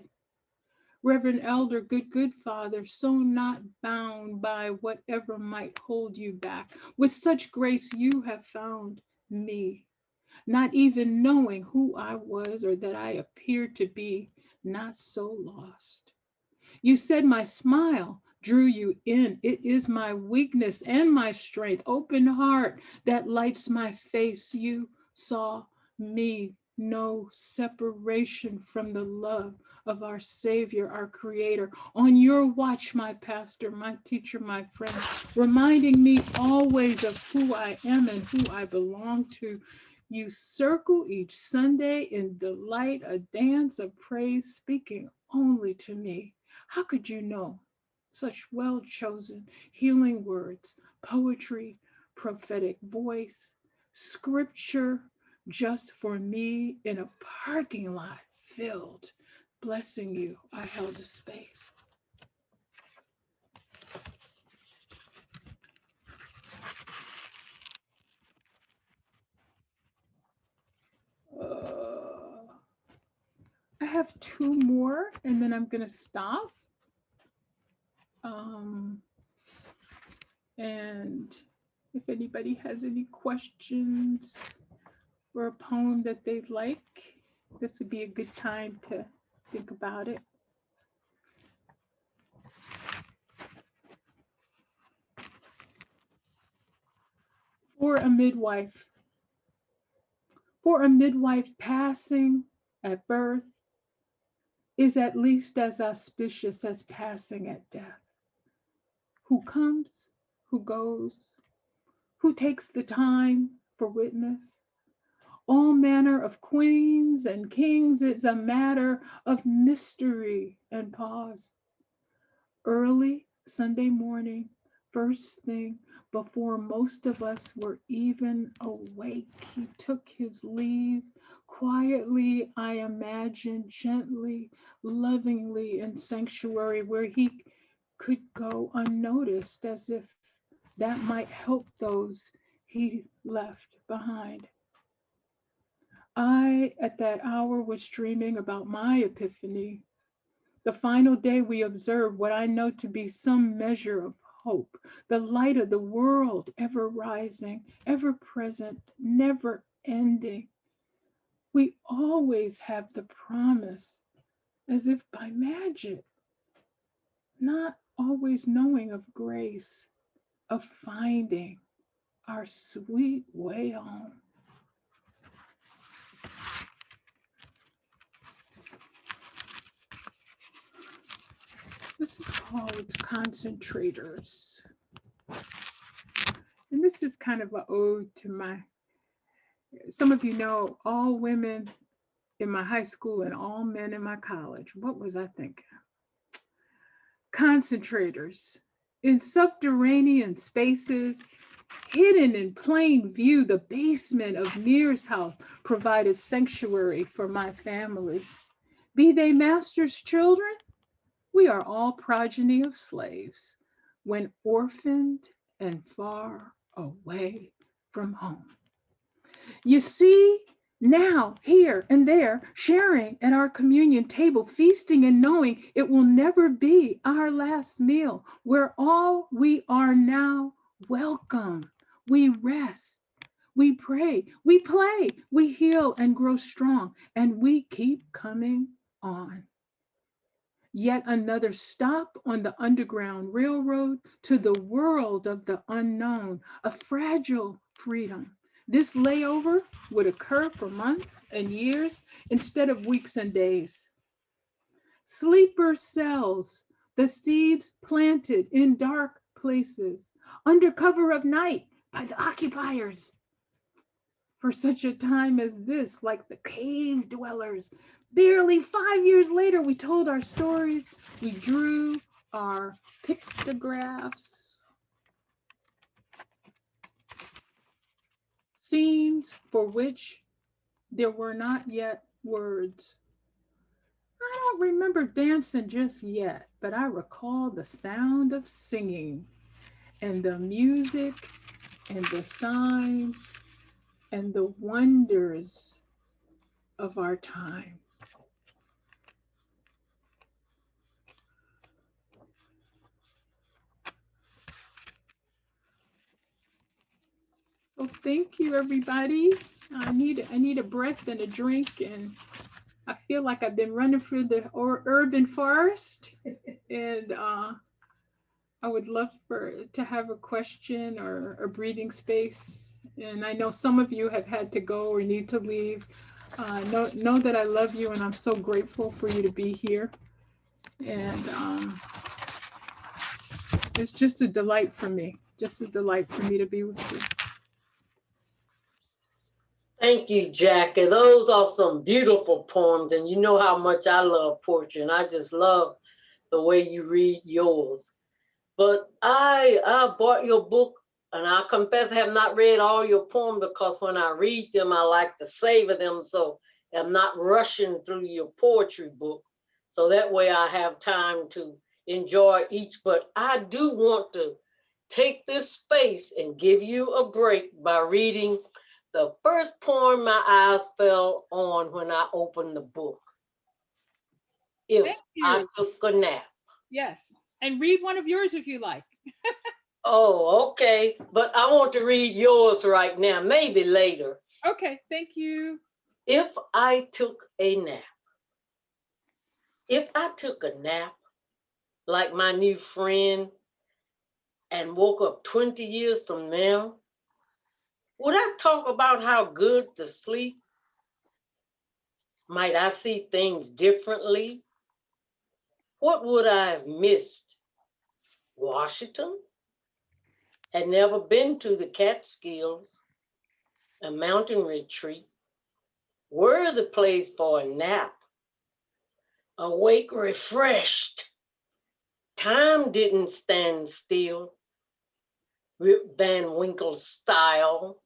Reverend Elder, good Father, so not bound by whatever might hold you back. With such grace you have found me, not even knowing who I was or that I appeared to be, not so lost. You said my smile drew you in. It is my weakness and my strength, open heart that lights my face. You saw me no separation from the love of our Savior, our Creator. On your watch, my pastor, my teacher, my friend, reminding me always of who I am and who I belong to. You circle each Sunday in delight, a dance of praise, speaking only to me. How could you know such well chosen healing words, poetry, prophetic voice, scripture just for me in a parking lot filled? Blessing you, I held a space. I have two more and then I'm going to stop. And if anybody has any questions or a poem that they'd like, this would be a good time to think about it. For a midwife. For a midwife, passing at birth is at least as auspicious as passing at death. Who comes, who goes, who takes the time for witness? All manner of queens and kings, it's a matter of mystery and pause. Early Sunday morning, first thing, before most of us were even awake, he took his leave. Quietly, I imagine, gently, lovingly, in sanctuary where he could go unnoticed, as if that might help those he left behind. I, at that hour, was dreaming about my epiphany. The final day we observe what I know to be some measure of hope, the light of the world ever rising, ever present, never ending. We always have the promise, as if by magic, not always knowing of grace, of finding our sweet way home. This is called Concentrators. And this is kind of an ode to some of you know, all women in my high school and all men in my college. What was I thinking? Concentrators. In subterranean spaces, hidden in plain view, the basement of Mears' house provided sanctuary for my family. Be they master's children, we are all progeny of slaves when orphaned and far away from home. You see, now, here and there, sharing at our communion table, feasting and knowing it will never be our last meal, where all we are now welcome. We rest, we pray, we play, we heal and grow strong, and we keep coming on. Yet another stop on the Underground Railroad to the world of the unknown, a fragile freedom. This layover would occur for months and years instead of weeks and days. Sleeper cells, the seeds planted in dark places, under cover of night by the occupiers. For such a time as this, like the cave dwellers, barely 5 years later, we told our stories, we drew our pictographs, scenes for which there were not yet words. I don't remember dancing just yet, but I recall the sound of singing and the music and the signs and the wonders of our time. So thank you, everybody. I need a breath and a drink, and I feel like I've been running through the urban forest, and I would love to have a question or a breathing space. And I know some of you have had to go or need to leave. Know that I love you, and I'm so grateful for you to be here. And it's just a delight for me. Just a delight for me to be with you. Thank you, Jackie. Those are some beautiful poems, and you know how much I love poetry, and I just love the way you read yours. But I bought your book, and I confess I have not read all your poems because when I read them, I like to savor them, so I'm not rushing through your poetry book. So that way I have time to enjoy each. But I do want to take this space and give you a break by reading the first poem my eyes fell on when I opened the book. If Thank I you. took a nap. Yes. And read one of yours if you like. Oh, okay. But I want to read yours right now, maybe later. Okay. Thank you. If I took a nap. If I took a nap, like my new friend, and woke up 20 years from now, would I talk about how good to sleep? Might I see things differently? What would I have missed? Washington? Had never been to the Catskills, a mountain retreat. Were the place for a nap. Awake refreshed. Time didn't stand still. Rip Van Winkle style.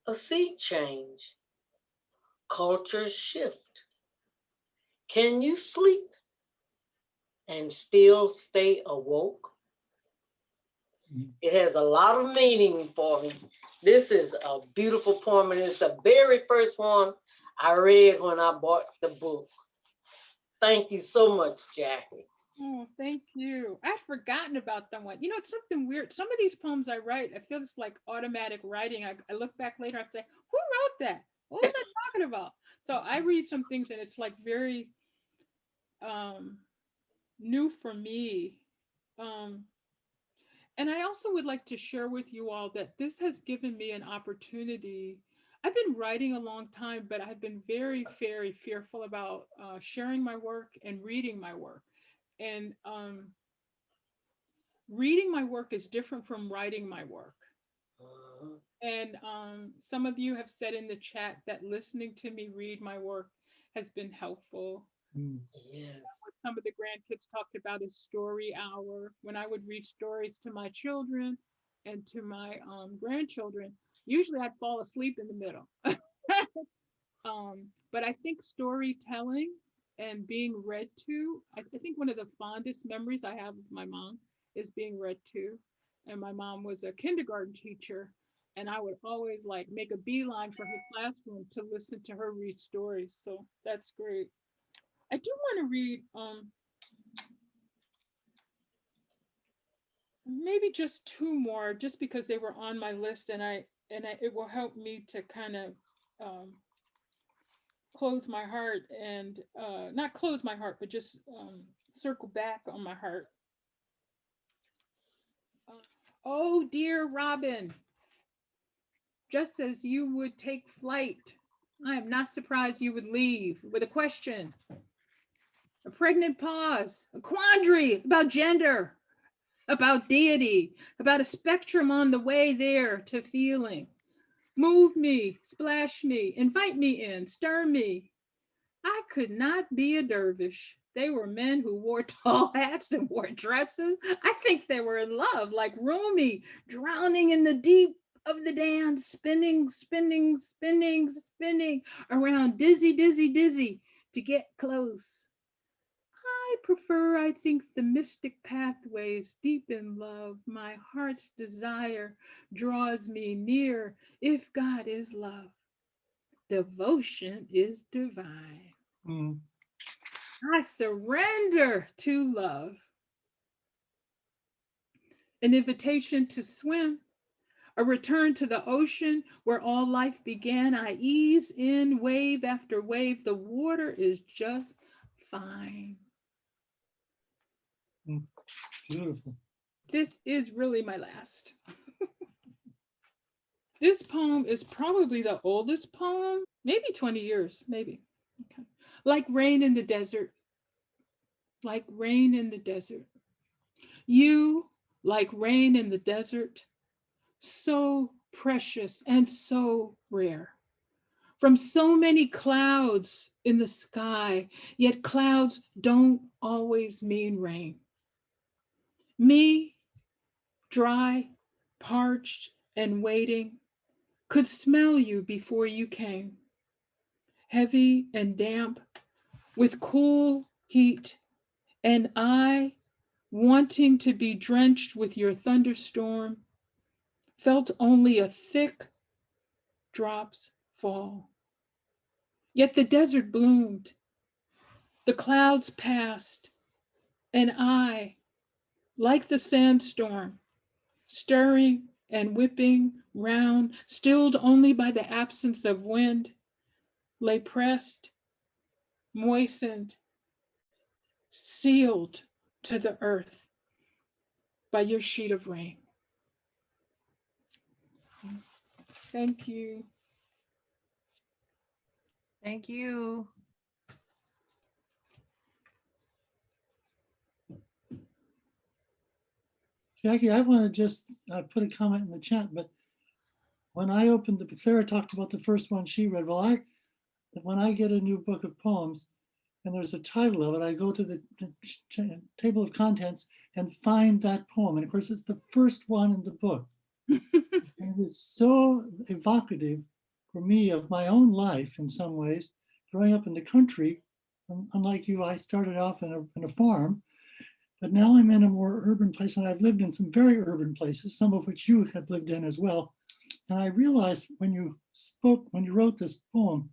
A sea change. Cultures shift. Can you sleep and still stay awoke? It has a lot of meaning for me. This is a beautiful poem, and it's the very first one I read when I bought the book. Thank you so much, Jackie. Oh, thank you. I'd forgotten about that one. You know, it's something weird. Some of these poems I write, I feel it's like automatic writing. I look back later, I say, who wrote that? What was I talking about? So I read some things and it's like very um, new for me. Um, and I also would like to share with you all that this has given me an opportunity. I've been writing a long time, but I've been very, very fearful about sharing my work and reading my work. And reading my work is different from writing my work. And some of you have said in the chat that listening to me read my work has been helpful. Yes. What some of the grandkids talked about is story hour. When I would read stories to my children and to my grandchildren, usually I'd fall asleep in the middle. But I think storytelling and being read to, I think one of the fondest memories I have of my mom is being read to. And my mom was a kindergarten teacher, and I would always like make a beeline for her classroom to listen to her read stories. So that's great. I do want to read maybe just two more, just because they were on my list, and it will help me to kind of um, close my heart and not close my heart, but just circle back on my heart. Uh, oh, dear Robin, just as you would take flight, I am not surprised you would leave with a question, a pregnant pause, a quandary about gender, about deity, about a spectrum on the way there to feeling. Move me, splash me, invite me in, stir me. I could not be a dervish. They were men who wore tall hats and wore dresses. I think they were in love, like Rumi, drowning in the deep of the dance, spinning, spinning, spinning, spinning around, dizzy, dizzy, dizzy to get close. I prefer, I think, the mystic pathways deep in love. My heart's desire draws me near. If God is love, devotion is divine. Mm. I surrender to love. An invitation to swim, a return to the ocean where all life began. I ease in wave after wave. The water is just fine. Mm. Beautiful. This is really my last. This poem is probably the oldest poem, maybe 20 years, maybe. Okay. Like rain in the desert, like rain in the desert. You, like rain in the desert, so precious and so rare. From so many clouds in the sky, yet clouds don't always mean rain. Me, dry, parched, and waiting, could smell you before you came. Heavy and damp, with cool heat, and I, wanting to be drenched with your thunderstorm, felt only a thick drops fall. Yet the desert bloomed, the clouds passed, and I, like the sandstorm, stirring and whipping round, stilled only by the absence of wind, lay pressed, moistened, sealed to the earth by your sheet of rain. Thank you. Thank you. Jackie, I want to just put a comment in the chat, but when I opened the, Clara talked about the first one she read. Well, when I get a new book of poems and there's a title of it, I go to the table of contents and find that poem. And of course, it's the first one in the book. And it's so evocative for me of my own life in some ways. Growing up in the country, unlike you, I started off in a farm, but now I'm in a more urban place, and I've lived in some very urban places, some of which you have lived in as well. And I realized when you wrote this poem,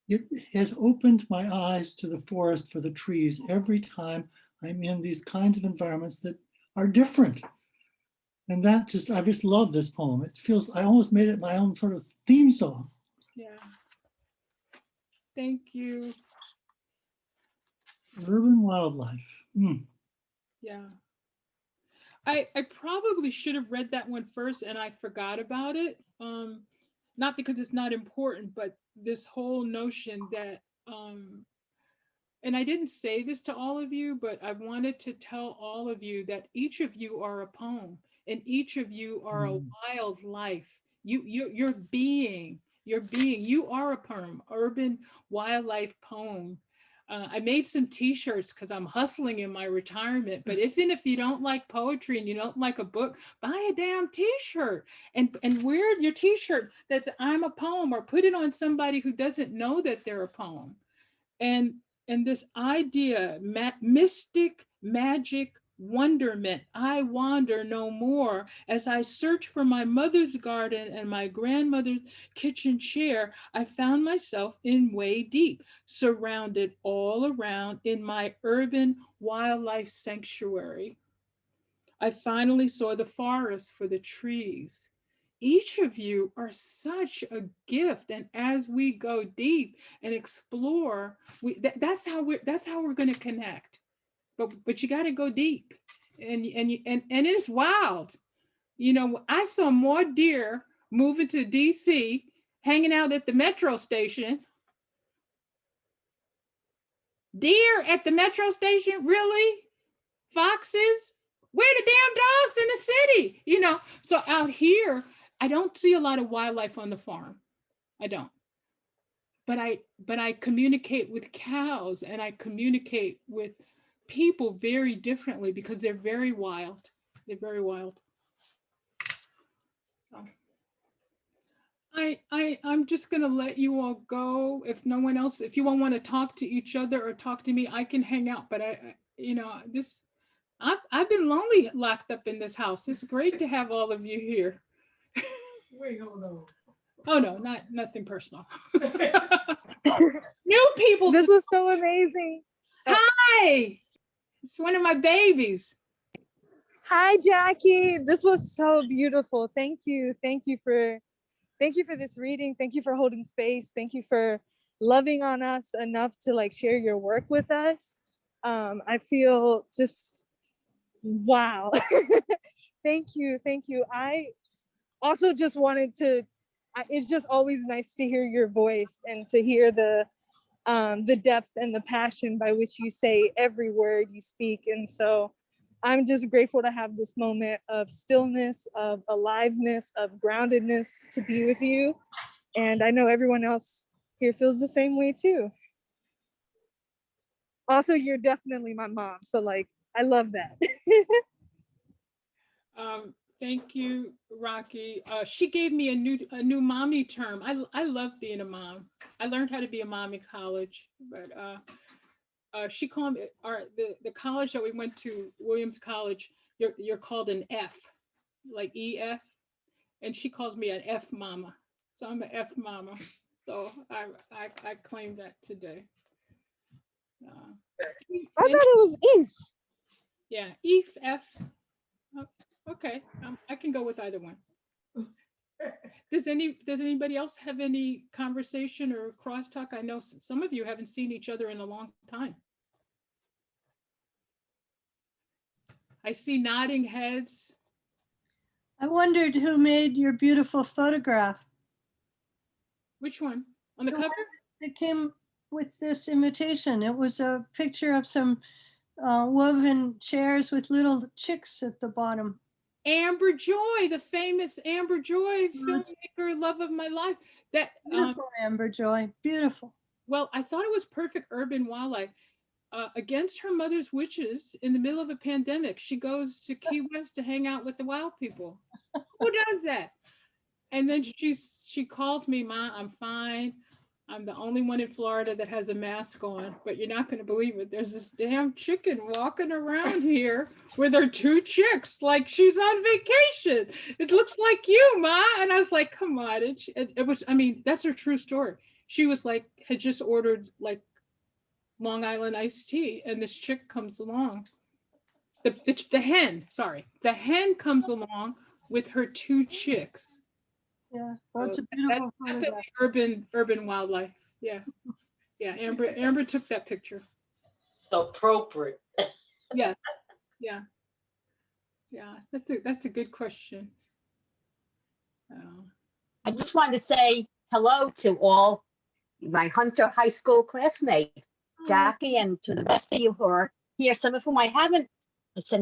it has opened my eyes to the forest for the trees every time I'm in these kinds of environments that are different. And I just love this poem. It feels, I almost made it my own sort of theme song. Yeah. Thank you. Urban wildlife. Mm. Yeah. I probably should have read that one first and I forgot about it. Not because it's not important, but this whole notion that and I didn't say this to all of you, but I wanted to tell all of you that each of you are a poem and each of you are a wild life. You're being, you are a poem, urban wildlife poem. I made some t-shirts because I'm hustling in my retirement, but even if you don't like poetry and you don't like a book, buy a damn t-shirt and wear your t-shirt that's I'm a poem, or put it on somebody who doesn't know that they're a poem. And this idea, mystic magic wonderment, I wander no more as I search for my mother's garden and my grandmother's kitchen chair. I found myself in way deep, surrounded all around in my urban wildlife sanctuary. I finally saw the forest for the trees. Each of you are such a gift, and as we go deep and explore, that's how we're going to connect. But you got to go deep, and it's wild. You know, I saw more deer moving to DC, hanging out at the metro station. Deer at the metro station, really? Foxes? Where the damn dogs in the city? You know, so out here, I don't see a lot of wildlife on the farm. I don't. But I communicate with cows and I communicate with people very differently because they're very wild. They're very wild. So I'm just gonna let you all go. If no one else, if you all want to talk to each other or talk to me, I can hang out. But I've been lonely locked up in this house. It's great to have all of you here. Wait, hold on. Oh no, nothing personal. New people. This was so amazing. Hi. It's one of my babies. Hi, Jackie. This was so beautiful. Thank you. Thank you for this reading. Thank you for holding space. Thank you for loving on us enough to like share your work with us. I feel just wow. Thank you. also just wanted to, it's just always nice to hear your voice and to hear the depth and the passion by which you say every word you speak. And so I'm just grateful to have this moment of stillness, of aliveness, of groundedness to be with you. And I know everyone else here feels the same way too. Also, you're definitely my mom. So like, I love that. Thank you, Rocky. She gave me a new mommy term. I love being a mom. I learned how to be a mom in college, but she called me the college that we went to, Williams College. You're called an F, like EF, and she calls me an F mama. So I'm an F mama. So I claim that today. I thought it was Eve. Yeah, Eve F. Oh, okay, I can go with either one. Does anybody else have any conversation or crosstalk? I know some of you haven't seen each other in a long time. I see nodding heads. I wondered who made your beautiful photograph. Which one? On the The cover? It came with this invitation. It was a picture of some woven chairs with little chicks at the bottom. Amber Joy, the famous Amber Joy That's filmmaker, love of my life. That beautiful, Amber Joy, beautiful. well, I thought it was perfect urban wildlife. Against her mother's wishes, in the middle of a pandemic, she goes to Key West to hang out with the wild people. Who does that? And then she calls me, Ma, I'm fine. I'm the only one in Florida that has a mask on, but you're not going to believe it. There's this damn chicken walking around here with her two chicks, like she's on vacation. It looks like you, Ma. And I was like, come on. It was, I mean, that's her true story. She was like, had just ordered like Long Island iced tea, and this chick comes along. The hen comes along with her two chicks. Yeah, well, it's So a beautiful definitely photograph. urban wildlife. Yeah, yeah. Amber took that picture. Appropriate. Yeah, yeah, yeah. That's a good question. I just wanted to say hello to all my Hunter High School classmates, Jackie, and to the rest of you who are here, some of whom I haven't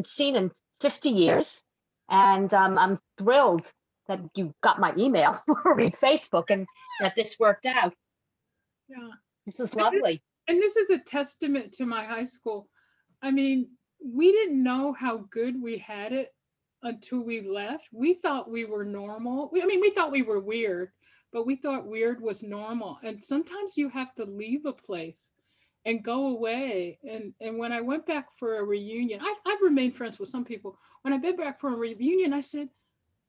seen in 50 years. And I'm thrilled that you got my email or read Facebook and that this worked out. Yeah. This is lovely. And this is a testament to my high school. I mean, we didn't know how good we had it until we left. We thought we were normal. We thought we were weird, but we thought weird was normal. And sometimes you have to leave a place and go away. And when I went back for a reunion, I've remained friends with some people. When I've been back for a reunion, I said,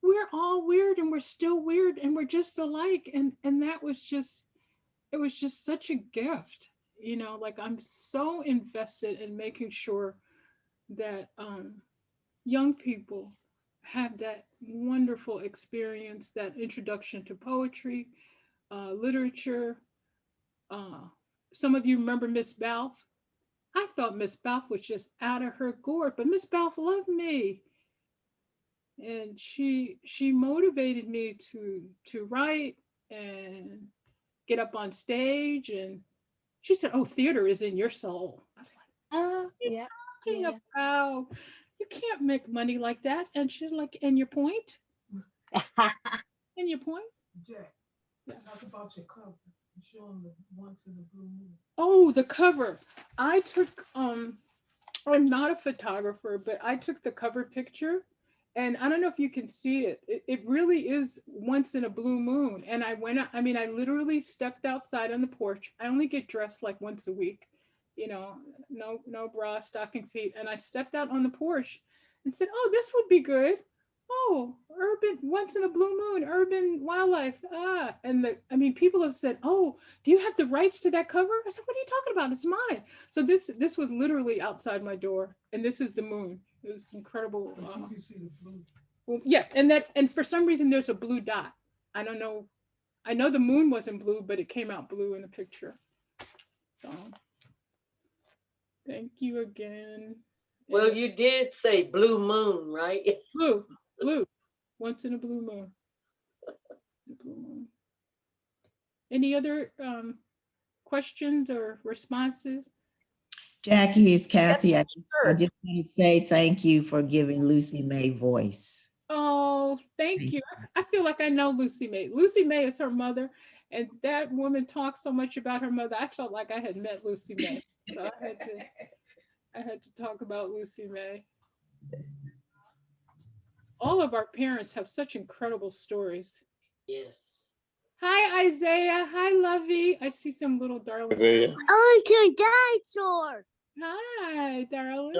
we're all weird and we're still weird and we're just alike. And that was just, it was just such a gift. You know, like I'm so invested in making sure that young people have that wonderful experience, that introduction to poetry, literature. Some of you remember Miss Balfe. I thought Miss Balfe was just out of her gourd, but Miss Balfe loved me, and she motivated me to write and get up on stage. And she said, "Oh, theater is in your soul." I was like, Yeah. talking about, you can't make money like that. And she's like, and your point? And your point? Jack, talk about your cover. Show them the Once in a Blue Moon. Oh, the cover. I took I'm not a photographer, but I took the cover picture, and I don't know if you can see it. It really is once in a blue moon. And I went, I mean, I literally stepped outside on the porch. I only get dressed like once a week, you know, no bra, stocking feet. And I stepped out on the porch and said, oh, this would be good. Oh, urban, once in a blue moon, urban wildlife. And people have said, oh, do you have the rights to that cover? I said, what are you talking about? It's mine. So this was literally outside my door, and this is the moon. It was incredible. But you can see the blue. Well, yeah, and for some reason there's a blue dot. I don't know. I know the moon wasn't blue, but it came out blue in the picture. So thank you again. Well, And you did say blue moon, right? blue, once in a blue moon. The blue moon. Any other questions or responses? Jackie, it's Kathy. I sure. just want to say thank you for giving Lucy May voice. Oh, thank you. I feel like I know Lucy May. Lucy May is her mother, and that woman talks so much about her mother. I felt like I had met Lucy May. So I had to talk about Lucy May. All of our parents have such incredible stories. Yes. Hi, Isaiah. Hi, Lovey. I see some little darlings. Isaiah. Oh, two dinosaurs. Hi, darling.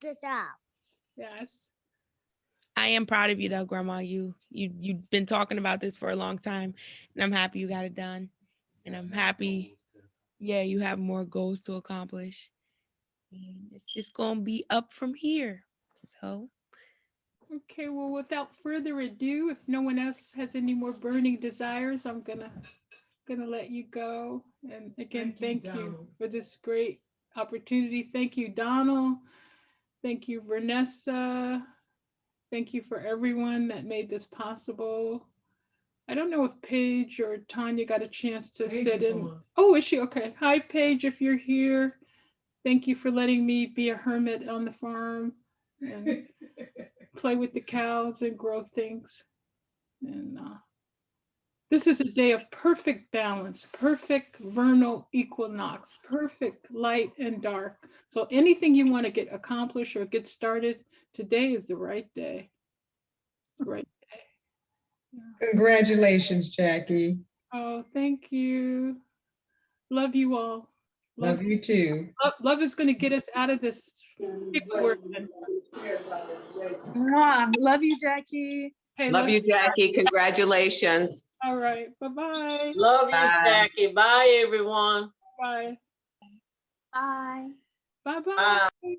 Good job. Yes. I am proud of you though, Grandma. You've been talking about this for a long time, and I'm happy you got it done. And I'm happy, yeah, you have more goals to accomplish. And it's just gonna be up from here. So Okay, well, without further ado, if no one else has any more burning desires, I'm gonna let you go. And again, thank you for this great opportunity. Thank you, Donald. Thank you, Vanessa. Thank you for everyone that made this possible. I don't know if Paige or Tanya got a chance to sit in. Oh, is she? Okay. Hi, Paige, if you're here. Thank you for letting me be a hermit on the farm and play with the cows and grow things. And this is a day of perfect balance, perfect vernal equinox, perfect light and dark. So anything you want to get accomplished or get started, today is the right day. Right day. Yeah. Congratulations, Jackie. Oh, thank you. Love you all. Love you too. Love is going to get us out of this paperwork. Mwah. Love you, Jackie. Hey, Love you, Jackie. Congratulations. All right. Bye-bye. Love you, Bye. Jackie. Bye, everyone. Bye. Bye. Bye-bye. Bye.